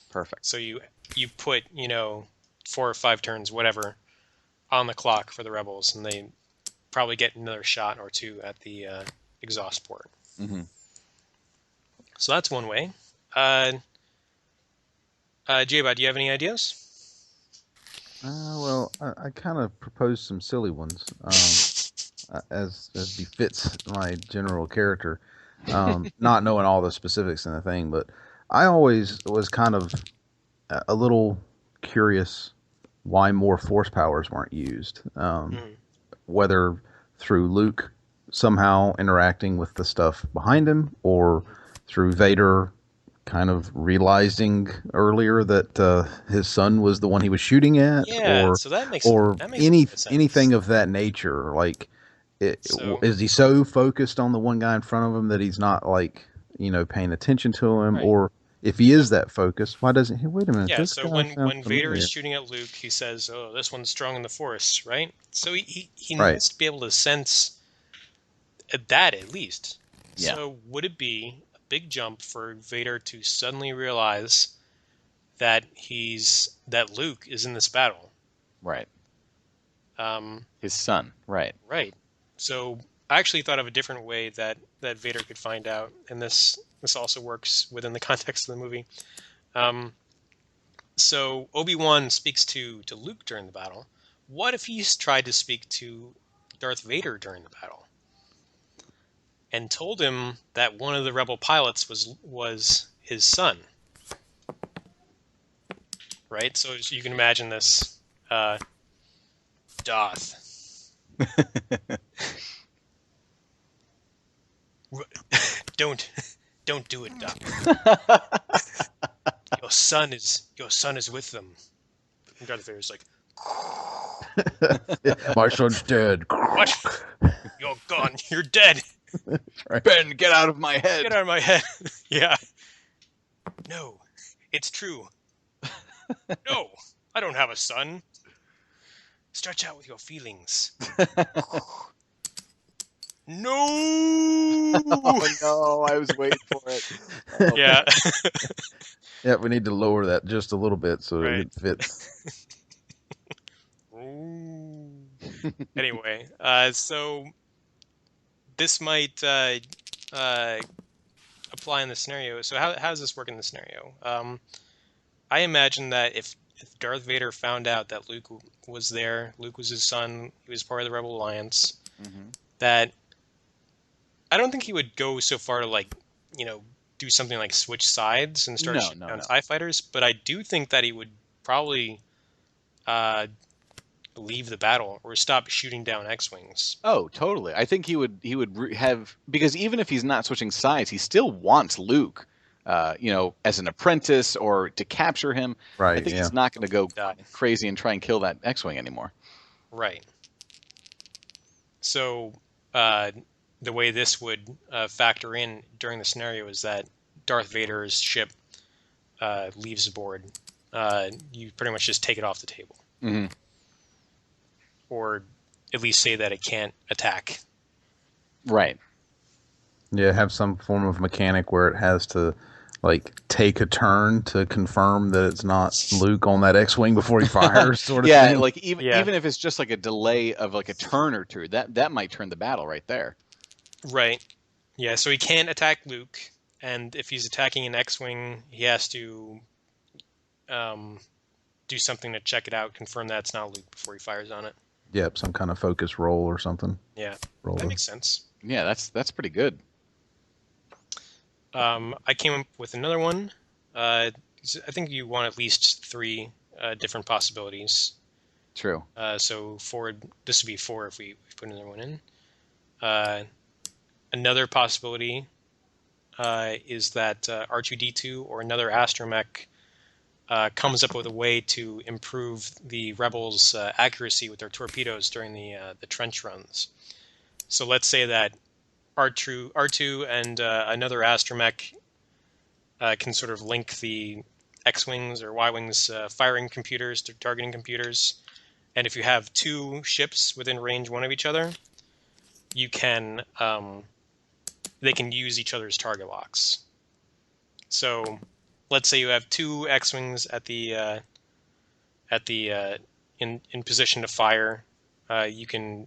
Perfect. So you put 4 or 5 turns, whatever, on the clock for the rebels, and they probably get another shot or two at the exhaust port. Mm-hmm. So that's one way. J-Bot, do you have any ideas? Well, I kind of proposed some silly ones, as befits my general character, not knowing all the specifics in the thing, but I always was kind of a little curious why more force powers weren't used, whether through Luke somehow interacting with the stuff behind him, or through Vader kind of realizing earlier that his son was the one he was shooting at, so that makes anything of that nature. Like, is he so focused on the one guy in front of him that he's not paying attention to him, or if he is that focused, why doesn't he? Wait a minute. Yeah, so when Vader is shooting at Luke, he says, "Oh, this one's strong in the Force," right? So he needs to be able to sense that at least. Yeah. So would it be a big jump for Vader to suddenly realize that Luke is in this battle? Right. His son. Right. Right. So I actually thought of a different way that Vader could find out, and this also works within the context of the movie. So Obi-Wan speaks to Luke during the battle. What if he's tried to speak to Darth Vader during the battle and told him that one of the rebel pilots was his son? Right? So you can imagine this. Darth. Don't do it, Darth. Your son is with them. And Darth Vader's like, my son's dead. what? You're gone. You're dead. Right. Ben, get out of my head. Get out of my head. Yeah. No, it's true. No, I don't have a son. Stretch out with your feelings. No. Oh no, I was waiting for it. Oh. Yeah. Yeah, we need to lower that just a little bit so it fits. Anyway, so this might apply in the scenario. So how does this work in the scenario? I imagine that if Darth Vader found out that Luke was there, Luke was his son, he was part of the Rebel Alliance, that I don't think he would go so far to, like, you know, do something like switch sides and start shooting down TIE fighters, but I do think that he would probably leave the battle or stop shooting down X-Wings. Oh, totally. I think he would have, because even if he's not switching sides, he still wants Luke, you know, as an apprentice or to capture him. Right. I think he's not going to go crazy and try and kill that X-Wing anymore. Right. So the way this would factor in during the scenario is that Darth Vader's ship leaves aboard. You pretty much just take it off the table. Mm-hmm. Or at least say that it can't attack. Right. Yeah, have some form of mechanic where it has to, like, take a turn to confirm that it's not Luke on that X-Wing before he fires, sort of thing. Like even if it's just like a delay of like a turn or two, that might turn the battle right there. Right. Yeah, so he can't attack Luke, and if he's attacking an X-Wing, he has to do something to check it out, confirm that it's not Luke before he fires on it. Yep, some kind of focus roll or something. Yeah, Roller. That makes sense. Yeah, that's pretty good. I came up with another one. I think you want at least 3 different possibilities. True. So this would be 4 if we put another one in. Another possibility is that R2-D2 or another astromech comes up with a way to improve the rebels' accuracy with their torpedoes during the trench runs. So let's say that R2 and another astromech can sort of link the X-Wings or Y-Wings firing computers to targeting computers. And if you have 2 ships within range one of each other, you can they can use each other's target locks. So let's say you have 2 X-Wings in position to fire. You can,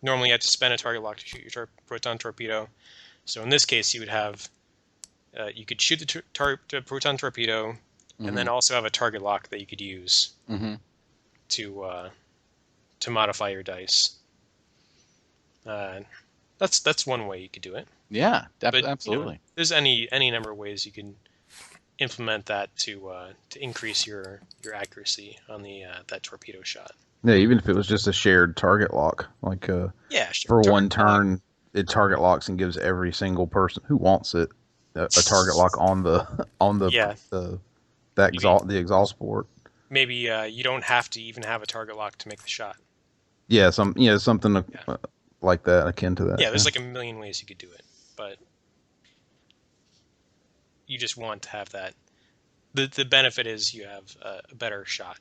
normally you have to spend a target lock to shoot your proton torpedo. So in this case, you would have you could shoot the proton torpedo, and then also have a target lock that you could use to modify your dice. That's one way you could do it. Yeah, but, absolutely. There's any number of ways you can implement that to increase your accuracy on that torpedo shot. Yeah, even if it was just a shared target lock, like for one turn, it target locks and gives every single person who wants it a target lock on the exhaust port. Maybe you don't have to even have a target lock to make the shot. Yeah, something like that, akin to that. Yeah, there's like a million ways you could do it, but you just want to have that. The benefit is you have a better shot.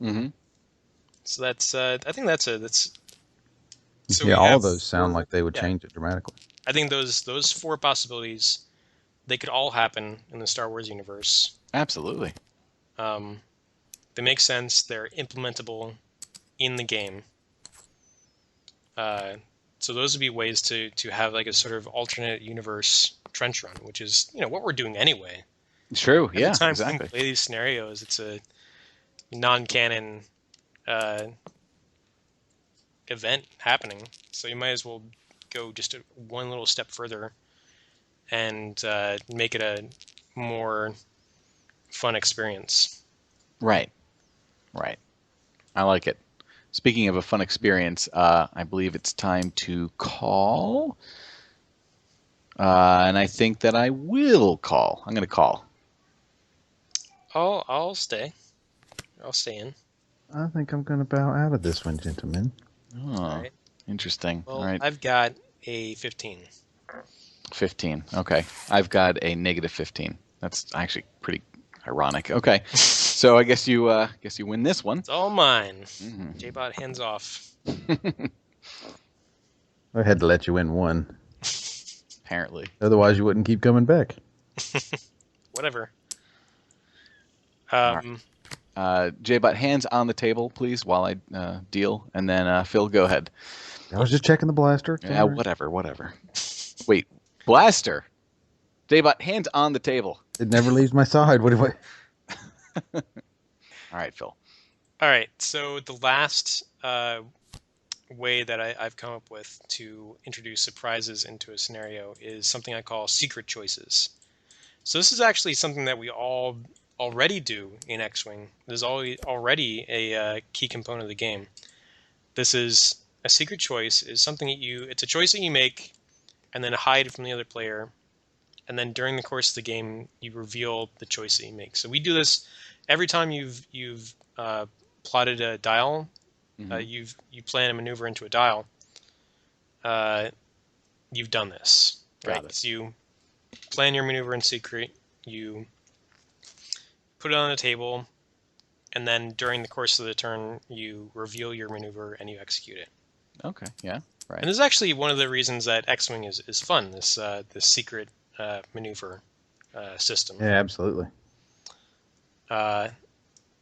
Mm-hmm. So that's I think that's. So yeah, all of those sound like they would change it dramatically. I think those 4 possibilities, they could all happen in the Star Wars universe. Absolutely. They make sense. They're implementable in the game. So those would be ways to have like a sort of alternate universe trench run, which is what we're doing anyway. True. Every Yeah. time Exactly. we play these scenarios, it's a non-canon event happening, so you might as well go just one little step further and make it a more fun experience. Right. Right. I like it. Speaking of a fun experience, I believe it's time to call. And I think that I will call. I'm going to call. I'll stay. I'll stay in. I think I'm going to bow out of this one, gentlemen. Oh, All right. interesting. Well, All right. I've got a 15. 15. Okay. I've got a negative 15. That's actually pretty ironic. Okay. So I guess you win this one. It's all mine. Mm-hmm. J-Bot, hands off. I had to let you win one. Apparently. Otherwise, you wouldn't keep coming back. Whatever. J-Bot, hands on the table, please, while I deal. And then, Phil, go ahead. I was just checking the blaster. Yeah, whatever. Wait, blaster? J-Bot, hands on the table. It never leaves my side. What do I... All right, Phil. All right, so the last way that I've come up with to introduce surprises into a scenario is something I call secret choices. So this is actually something that we all already do in X-Wing. This is already a key component of the game. This is a secret choice. Is something that it's a choice that you make and then hide from the other player, and then during the course of the game you reveal the choice that you make. So we do this every time you've plotted a dial. You plan a maneuver into a dial. You've done this, right? So you plan your maneuver in secret. You put it on the table, and then during the course of the turn, you reveal your maneuver and you execute it. Okay. Yeah. Right. And this is actually one of the reasons that X-Wing is fun. This secret maneuver system. Yeah, absolutely.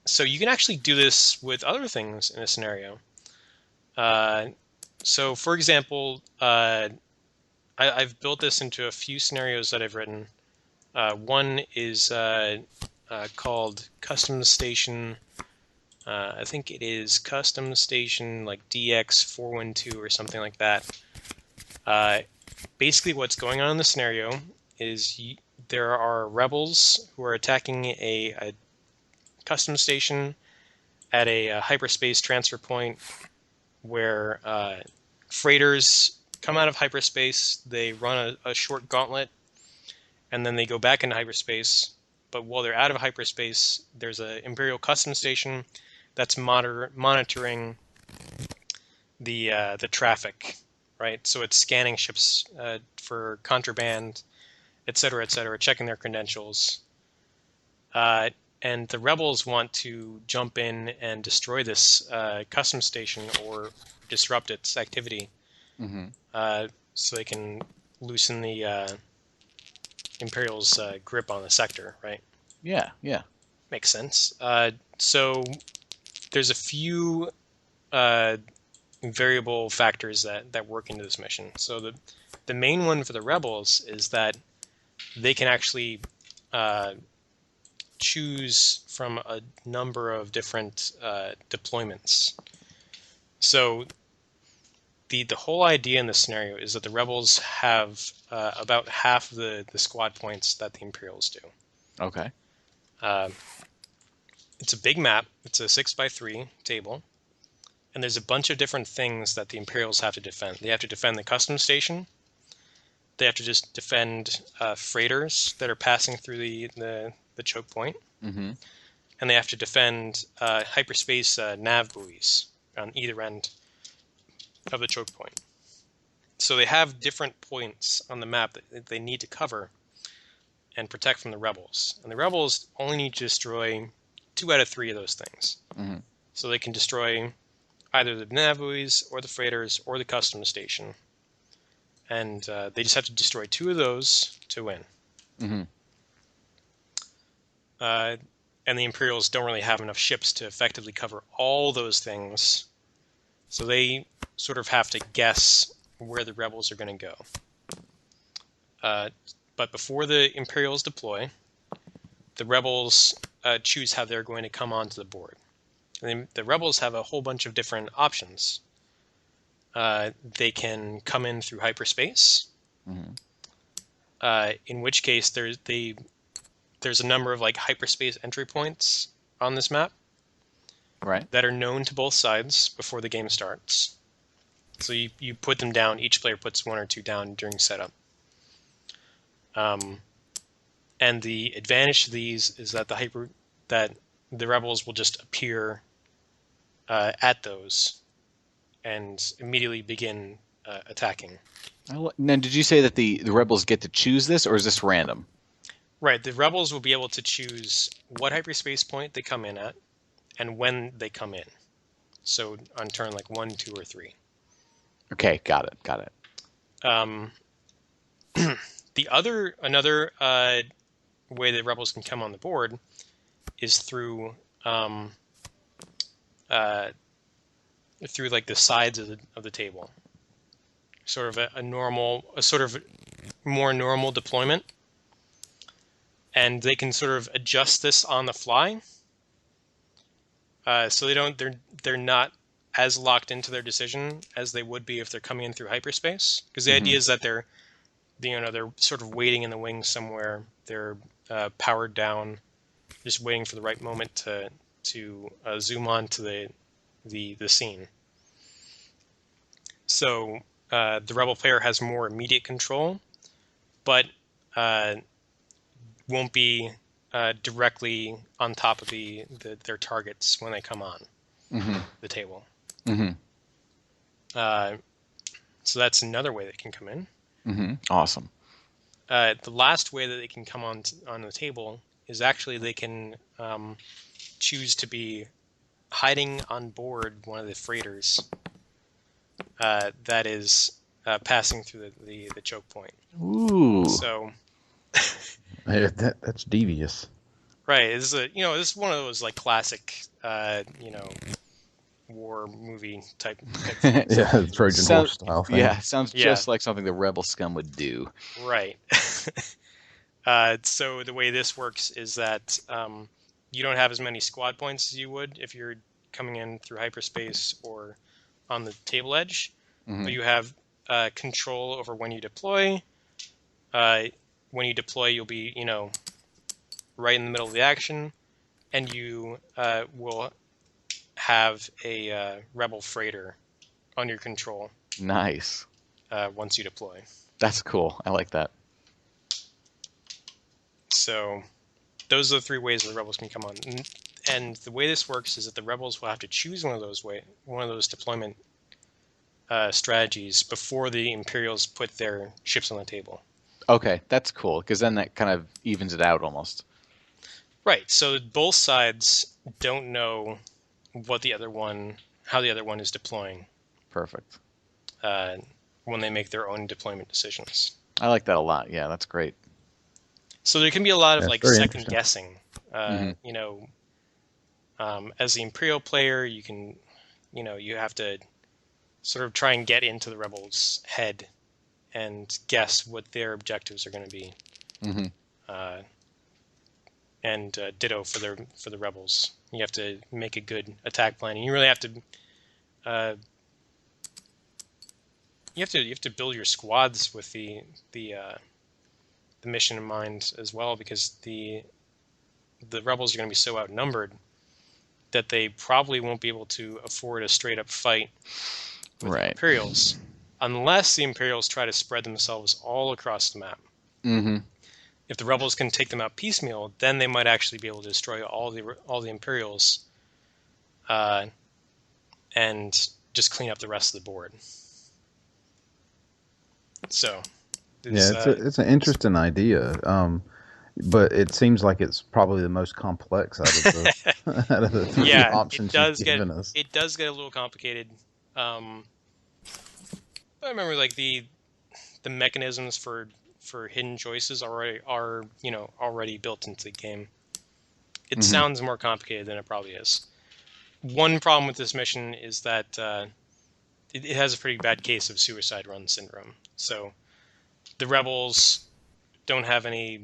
So you can actually do this with other things in a scenario. So, for example, I've built this into a few scenarios that I've written. One is called Custom Station. I think it is Custom Station like DX412 or something like that. Basically, what's going on in the scenario is there are rebels who are attacking a custom station at a hyperspace transfer point where freighters come out of hyperspace, they run a short gauntlet, and then they go back into hyperspace. But while they're out of hyperspace, there's an Imperial custom station that's monitoring the traffic, right? So it's scanning ships for contraband, etc., checking their credentials. And the rebels want to jump in and destroy this custom station or disrupt its activity, so they can loosen the Imperial's grip on the sector, right? Yeah. Makes sense. So there's a few variable factors that work into this mission. So the main one for the rebels is that they can actually choose from a number of different deployments. So the whole idea in this scenario is that the rebels have about half of the squad points that the Imperials do. Okay. It's a big map. It's a 6x3 table. And there's a bunch of different things that the Imperials have to defend. They have to defend the custom station. They have to just defend freighters that are passing through the choke point. And they have to defend hyperspace nav buoys on either end of the choke point. So they have different points on the map that they need to cover and protect from the rebels. And the rebels only need to destroy 2 out of 3 of those things. So they can destroy either the nav buoys or the freighters or the custom station. And they just have to destroy 2 of those to win. And the Imperials don't really have enough ships to effectively cover all those things. So they sort of have to guess where the rebels are going to go. But before the Imperials deploy, the rebels choose how they're going to come onto the board. And the rebels have a whole bunch of different options. They can come in through hyperspace, in which case there's a number of like hyperspace entry points on this map, right, that are known to both sides before the game starts. So you put them down. Each player puts 1 or 2 down during setup. And the advantage to these is that the rebels will just appear at those and immediately begin attacking. Now, did you say that the rebels get to choose this, or is this random? Right. The rebels will be able to choose what hyperspace point they come in at and when they come in. So on turn like 1, 2, or 3. Okay, got it. Another way that rebels can come on the board is through like the sides of the table. Sort of a more normal deployment, and they can sort of adjust this on the fly. So they're not as locked into their decision as they would be if they're coming in through hyperspace. Because the idea is that they're sort of waiting in the wings somewhere. They're powered down, just waiting for the right moment to zoom on to the scene. So the rebel player has more immediate control, but won't be directly on top of their targets when they come on the table. So that's another way they can come in. Awesome. The last way that they can come on the table is actually they can choose to be hiding on board one of the freighters that is passing through the choke point. Ooh. So that's devious. Right. This is one of those like classic war movie type things. Yeah, Trojan horse style thing. Yeah, sounds just like something the rebel scum would do. Right. So the way this works is that you don't have as many squad points as you would if you're coming in through hyperspace or on the table edge, but you have control over when you deploy. When you deploy, you'll be right in the middle of the action, and you will have a rebel freighter on your control. Nice. Once you deploy. That's cool. I like that. So those are the 3 ways the rebels can come on. And the way this works is that the rebels will have to choose one of those deployment strategies before the Imperials put their ships on the table. Okay, that's cool, because then that kind of evens it out almost. Right. So both sides don't know how the other one is deploying. Perfect. When they make their own deployment decisions. I like that a lot. Yeah, that's great. So there can be a lot of second guessing. As the Imperial player, you can, you have to sort of try and get into the rebels' head and guess what their objectives are going to be. And ditto for the rebels. You have to make a good attack plan, and you really have to. You have to build your squads with the mission in mind as well, because the rebels are going to be so outnumbered that they probably won't be able to afford a straight up fight with the Imperials unless the Imperials try to spread themselves all across the map. If the rebels can take them out piecemeal, then they might actually be able to destroy all the Imperials and just clean up the rest of the board. So, it's an interesting idea, but it seems like it's probably the most complex out of the 3 options you've given us. It does get a little complicated. I remember like the mechanisms for hidden choices are already built into the game. It sounds more complicated than it probably is. One problem with this mission is that it has a pretty bad case of suicide run syndrome. So the rebels don't have any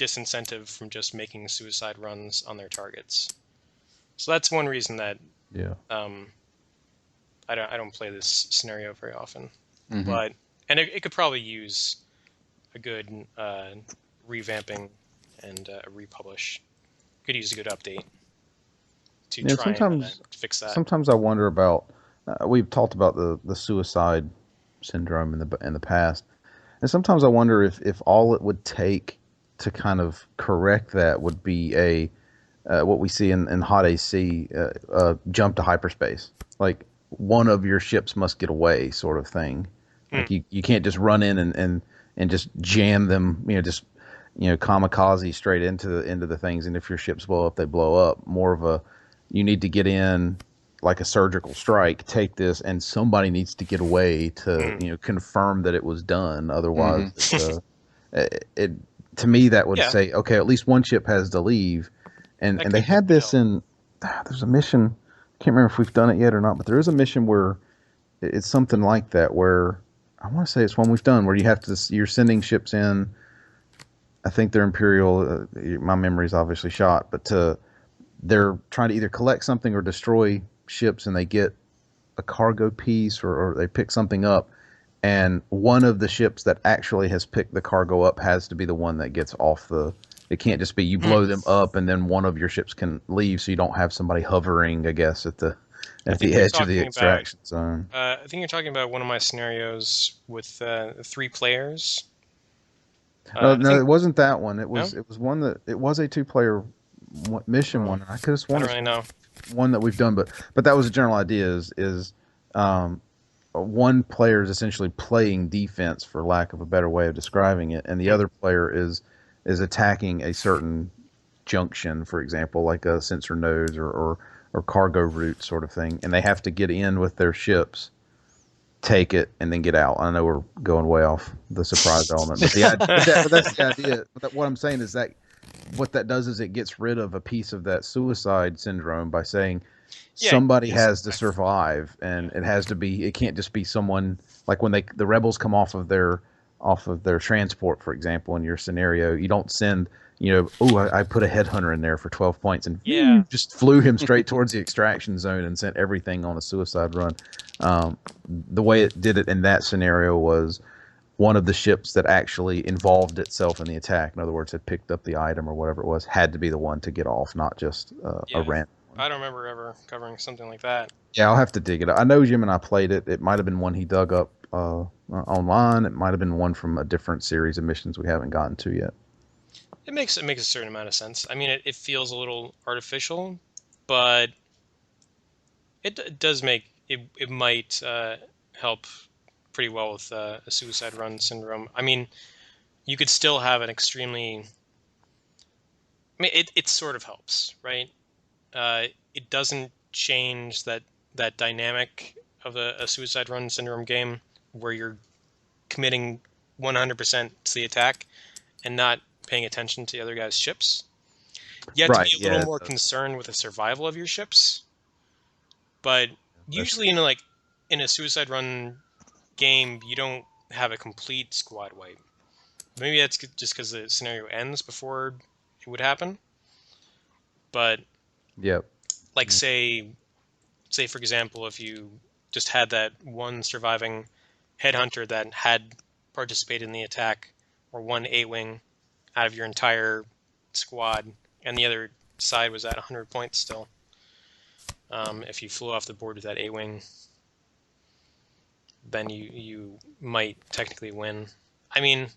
disincentive from just making suicide runs on their targets. So that's one reason that I don't play this scenario very often. But it could probably use a good revamping and republish. Could use a good update to try and fix that. Sometimes I wonder about. We've talked about the suicide syndrome in the past, and sometimes I wonder if all it would take to kind of correct that would be what we see in Hot AC, jump to hyperspace. Like one of your ships must get away, sort of thing. Like you can't just run in and just jam them, kamikaze straight into the things. And if your ships blow up, they blow up. More of you need to get in like a surgical strike, take this, and somebody needs to get away to confirm that it was done. Otherwise, to me that would say, okay, at least one ship has to leave. And they had this in. There's a mission. I can't remember if we've done it yet or not, but there is a mission where it's something like that. Where I want to say it's one we've done, where you're sending ships in. I think they're Imperial. My memory's obviously shot, but they're trying to either collect something or destroy ships, and they get a cargo piece or they pick something up, and one of the ships that actually has picked the cargo up has to be the one that gets off the. It can't just be you blow them up and then one of your ships can leave, so you don't have somebody hovering, I guess, at the edge of the extraction zone. I think you're talking about one of my scenarios with 3 players. No, it wasn't that one. It was one that it was a 2-player mission one. I could have sworn. I don't really know. One that we've done, but that was the general idea. Is one player is essentially playing defense, for lack of a better way of describing it, and the other player is attacking a certain junction, for example, like a sensor nodes or cargo route sort of thing, and they have to get in with their ships, take it, and then get out. I know we're going way off the surprise element, but that's the idea. But what I'm saying is that what that does is it gets rid of a piece of that suicide syndrome by saying somebody has to survive, and it can't just be someone like when the rebels come off of their transport, for example. In your scenario, you don't send I put a headhunter in there for 12 points and just flew him straight towards the extraction zone and sent everything on a suicide run. The way it did it in that scenario was one of the ships that actually involved itself in the attack, in other words, had picked up the item or whatever it was, had to be the one to get off, not just a random. I don't remember ever covering something like that. Yeah, I'll have to dig it up. I know Jim and I played it. It might have been one he dug up online. It might have been one from a different series of missions we haven't gotten to yet. It makes a certain amount of sense. I mean, it feels a little artificial, but it does make it might help pretty well with a suicide run syndrome. I mean, you could still have an extremely. I mean, it sort of helps, right? It doesn't change that dynamic of a suicide run syndrome game where you're committing 100% to the attack and not paying attention to the other guy's ships. You have to be a little more concerned with the survival of your ships. But usually in a suicide run game, you don't have a complete squad wipe. Maybe that's just because the scenario ends before it would happen. But say for example, if you just had that one surviving headhunter that had participated in the attack, or one A-wing out of your entire squad, and the other side was at 100 points still. If you flew off the board with that A-wing, then you might technically win. I mean,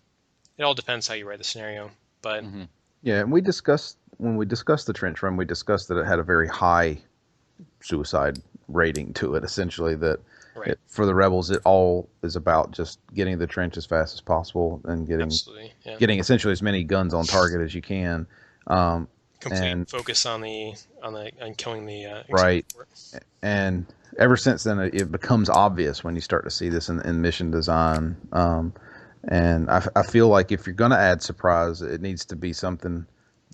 it all depends how you write the scenario, but yeah, and when we discussed the trench run, we discussed that it had a very high suicide rating to it. Essentially, that for the rebels, it all is about just getting the trench as fast as possible and getting essentially as many guns on target as you can. Complete focus on killing the right. And ever since then, it becomes obvious when you start to see this in mission design. And I feel like if you're going to add surprise, it needs to be something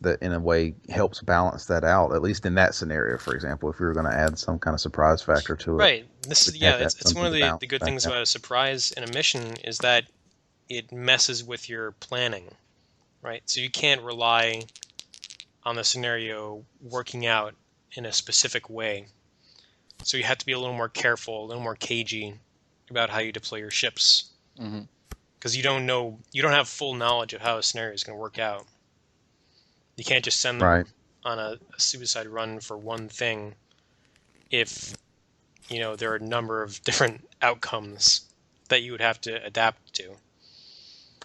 that in a way helps balance that out, at least in that scenario, for example, if we were going to add some kind of surprise factor to it. Right. It's one of the good things about a surprise in a mission is that it messes with your planning. right? So you can't rely on the scenario working out in a specific way. So you have to be a little more careful, a little more cagey about how you deploy your ships. Because you don't have full knowledge of how a scenario is going to work out. You can't just send them on a suicide run for one thing if, there are a number of different outcomes that you would have to adapt to.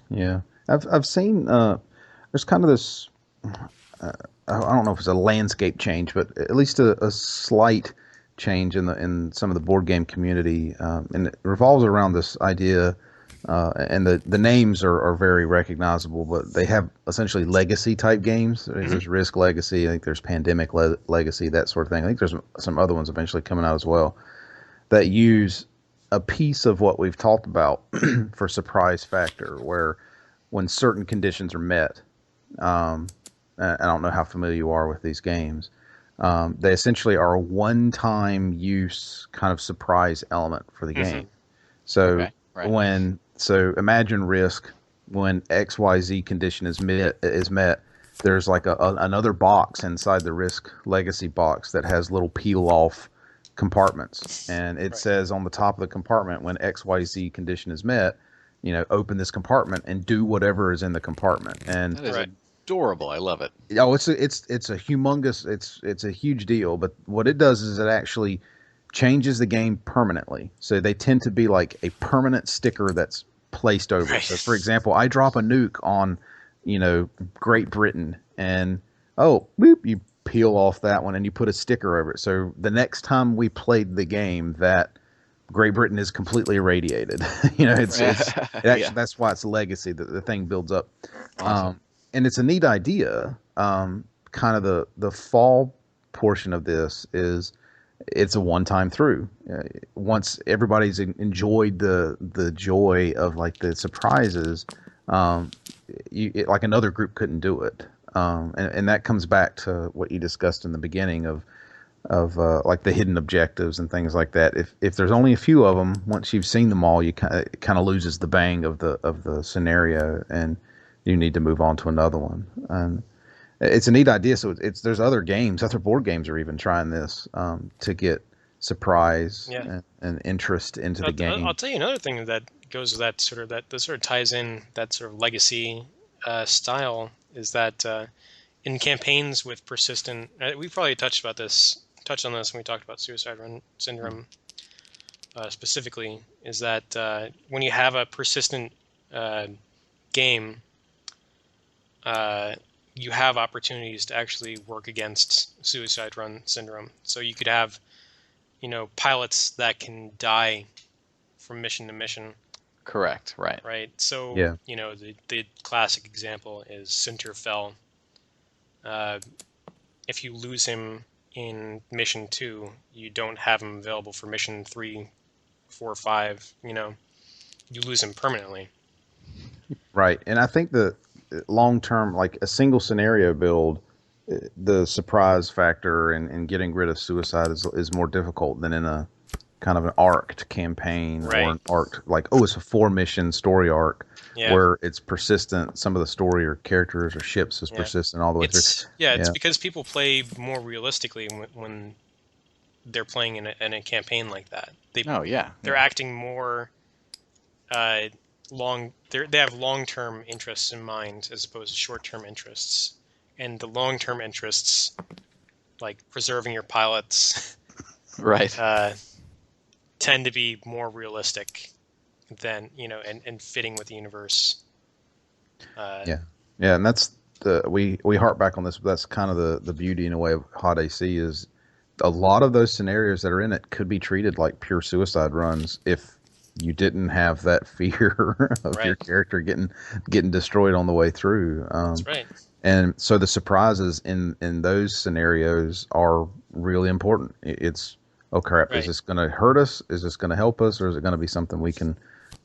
Yeah. I've seen, there's kind of this, I don't know if it's a landscape change, but at least a slight change in some of the board game community, and it revolves around this idea, and the names are very recognizable, but they have essentially legacy type games. There's Risk Legacy, I think there's Pandemic Legacy, that sort of thing. I think there's some other ones eventually coming out as well that use a piece of what we've talked about for surprise factor, where when certain conditions are met, I don't know how familiar you are with these games. They essentially are a one-time use kind of surprise element for the game. So so imagine Risk, when XYZ condition is met, there's like another box inside the Risk Legacy box that has little peel off compartments, and it says on the top of the compartment, when XYZ condition is met, open this compartment and do whatever is in the compartment. And that is adorable. I love it. Oh, it's a humongous, it's a huge deal. But what it does is it actually changes the game permanently. So they tend to be like a permanent sticker that's placed over. So for example, I drop a nuke on, Great Britain, and boop, you peel off that one and you put a sticker over it. So the next time we played the game, that Great Britain is completely irradiated. That's why it's legacy. The thing builds up. Awesome. And it's a neat idea. Kind of the fall portion of this is it's a one-time through. Once everybody's enjoyed the joy of like the surprises, like another group couldn't do it. And that comes back to what you discussed in the beginning of like the hidden objectives and things like that. If there's only a few of them, once you've seen them all, it kind of loses the bang of the scenario, and you need to move on to another one. And it's a neat idea. So there's other board games are even trying this to get surprise and interest into the game. I'll tell you another thing that goes with that sort of ties in that sort of legacy style is that in campaigns with persistent, we probably touched on this when we talked about Suicide Run Syndrome specifically, is that when you have a persistent game, you have opportunities to actually work against Suicide Run Syndrome. So you could have, pilots that can die from mission to mission. Correct. Right. Right. So, the classic example is Sinterfell. If you lose him in mission 2, you don't have him available for mission 3, 4, 5. You lose him permanently. Right. And I think the long term, like a single scenario build, the surprise factor and getting rid of suicide is more difficult than in a kind of an arced campaign or an arc, like, it's a 4-mission story arc where it's persistent. Some of the story or characters or ships is persistent all the way through. It's because people play more realistically when they're playing in a campaign like that. They're acting more long. They have long-term interests in mind as opposed to short-term interests, and the long-term interests, like preserving your pilots, tend to be more realistic than and fitting with the universe. And that's we harp back on this, but that's kind of the beauty in a way of Hot AC is a lot of those scenarios that are in it could be treated like pure suicide runs if you didn't have that fear of your character getting destroyed on the way through. That's right. And so the surprises in those scenarios are really important. It's, oh crap, is this going to hurt us? Is this going to help us? Or is it going to be something we can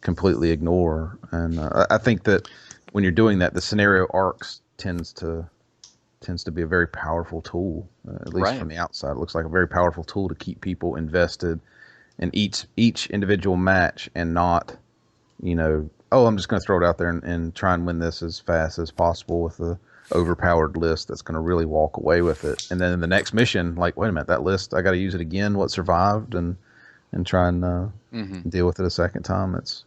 completely ignore? And I think that when you're doing that, the scenario arcs tends to be a very powerful tool, at least from the outside. It looks like a very powerful tool to keep people invested in each individual match and not, oh, I'm just going to throw it out there and try and win this as fast as possible with the overpowered list that's going to really walk away with it. And then in the next mission, like, wait a minute, that list, I got to use it again. What survived and try and deal with it a second time. It's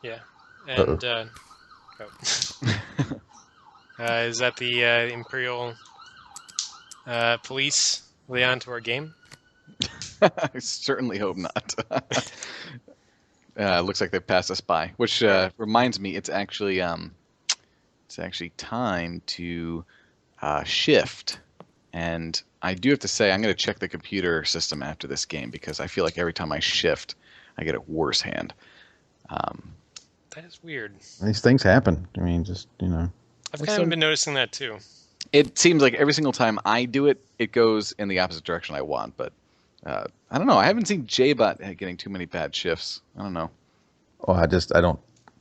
yeah, and is that the Imperial police lay on to our game? I certainly hope not. Looks like they've passed us by, which reminds me, it's actually time to shift. And I do have to say, I'm going to check the computer system after this game because I feel like every time I shift, I get a worse hand. That is weird. These things happen. I mean, just, I've kind of been noticing that too. It seems like every single time I do it, it goes in the opposite direction I want. But I don't know. I haven't seen J-Bot getting too many bad shifts. I don't know. Oh, I don't,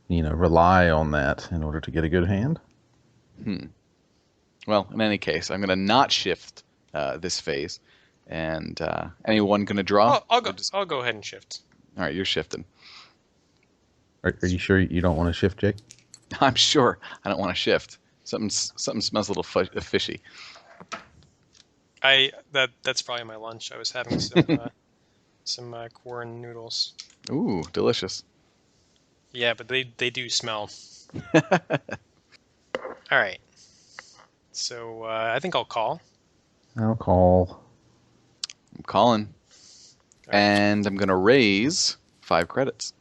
rely on that in order to get a good hand. Well, in any case, I'm going to not shift this phase. And anyone going to draw? Oh, I'll go ahead and shift. All right, you're shifting. Are you sure you don't want to shift, Jake? I'm sure I don't want to shift. Something smells a little fishy. That's probably my lunch. I was having some corn noodles. Ooh, delicious. Yeah, but they do smell. All right. So I think I'll call. I'll call. I'm calling. Right. And I'm going to raise 5 credits.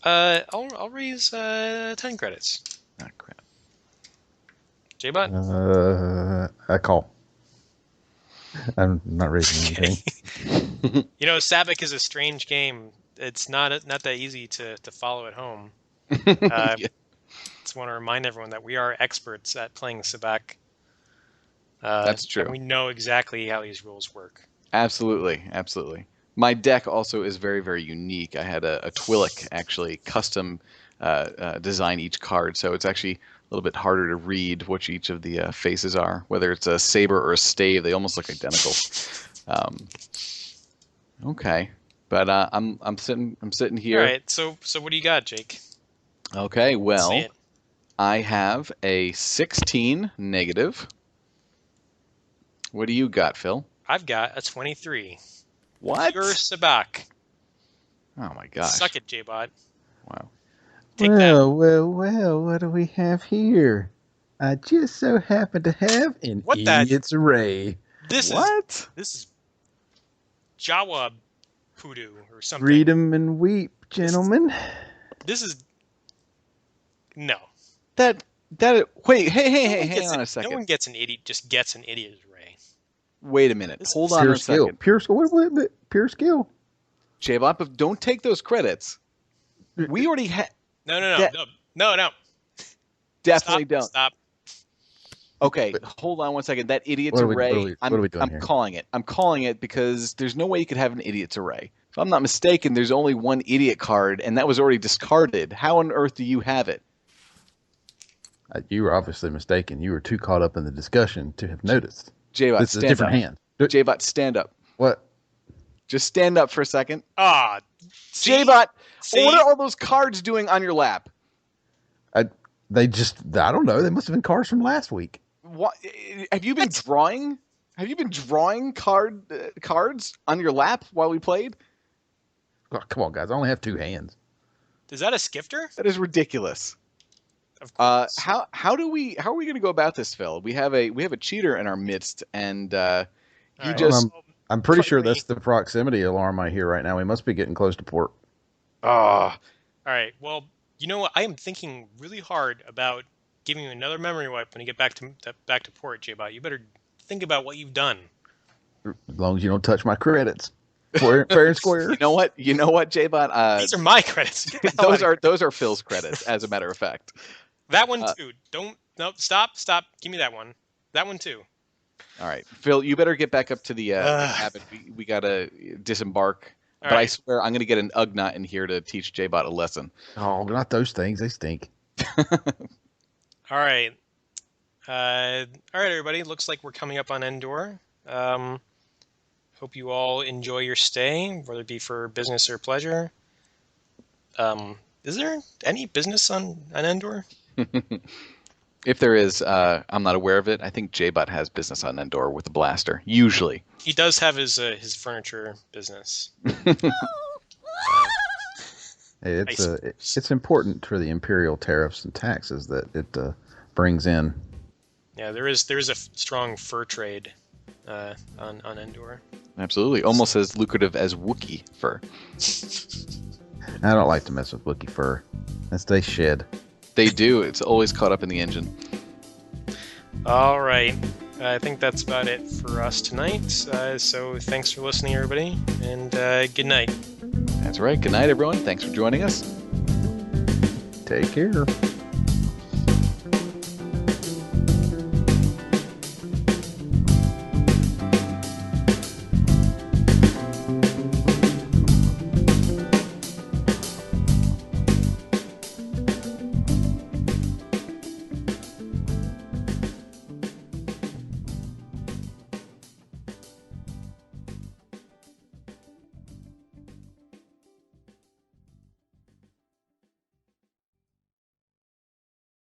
I'll raise 10 credits. Oh, crap. J-Bot? I call. I'm not raising anything. Sabacc is a strange game. It's not that easy to follow at home. Yeah. Just want to remind everyone that we are experts at playing Sabacc. That's true. And we know exactly how these rules work. Absolutely. My deck also is very, very unique. I had a Twillick actually custom design each card, so it's actually a little bit harder to read which each of the faces are. Whether it's a saber or a stave, they almost look identical. Okay, but I'm sitting here. All right. So what do you got, Jake? Okay. Well, I have a 16 negative. What do you got, Phil? I've got a 23. What? Pure Sabacc. Oh my gosh. Suck it, J-Bot. Wow. Well, what do we have here? I just so happen to have an idiot's array. This is Jawa Poodoo or something. Read 'em and weep, gentlemen. This is no. Wait, hey, hang on a second. No one gets an idiot. Just gets an idiot's array. Wait a minute. Hold on a second. Pure skill. What? Pure skill. J-Bot, but don't take those credits. We already had. No. Definitely don't. Stop. Okay, hold on one second. That idiot's array. What are we doing here? I'm calling it. I'm calling it because there's no way you could have an idiot's array. If I'm not mistaken, there's only one idiot card, and that was already discarded. How on earth do you have it? You were obviously mistaken. You were too caught up in the discussion to have noticed. J-Bot, this is a different hand. J-Bot, stand up. What? Just stand up for a second. J-Bot, what are all those cards doing on your lap? I don't know. They must have been cards from last week. What? Have you been drawing? Have you been drawing cards on your lap while we played? Oh, come on, guys. I only have 2 hands. Is that a skifter? That is ridiculous. Of course. How are we going to go about this, Phil? We have a cheater in our midst, and I'm pretty sure that's the proximity alarm I hear right now. We must be getting close to port. All right. Well, you know what? I am thinking really hard about giving you another memory wipe when you get back to port, J-Bot. You better think about what you've done. As long as you don't touch my credits. Fair and square. You know what, J-Bot? These are my credits. Those are Phil's credits, as a matter of fact. That one too. Stop. Give me that one. That one too. All right, Phil, you better get back up to the cabin. We gotta disembark. But I swear, I'm gonna get an Ugnaught in here to teach J-Bot a lesson. Oh, not those things. They stink. All right. All right, everybody. Looks like we're coming up on Endor. Hope you all enjoy your stay, whether it be for business or pleasure. Is there any business on Endor? If there is, I'm not aware of it. I think J-Bot has business on Endor with a blaster, usually. He does have his furniture business. It's important for the Imperial tariffs and taxes that it brings in. Yeah, there is a strong fur trade on Endor. Absolutely, almost as lucrative as Wookiee fur. I don't like to mess with Wookiee fur. They shed. They do. It's always caught up in the engine. All right. I think that's about it for us tonight. So thanks for listening, everybody, and good night. That's right. Good night, everyone. Thanks for joining us. Take care.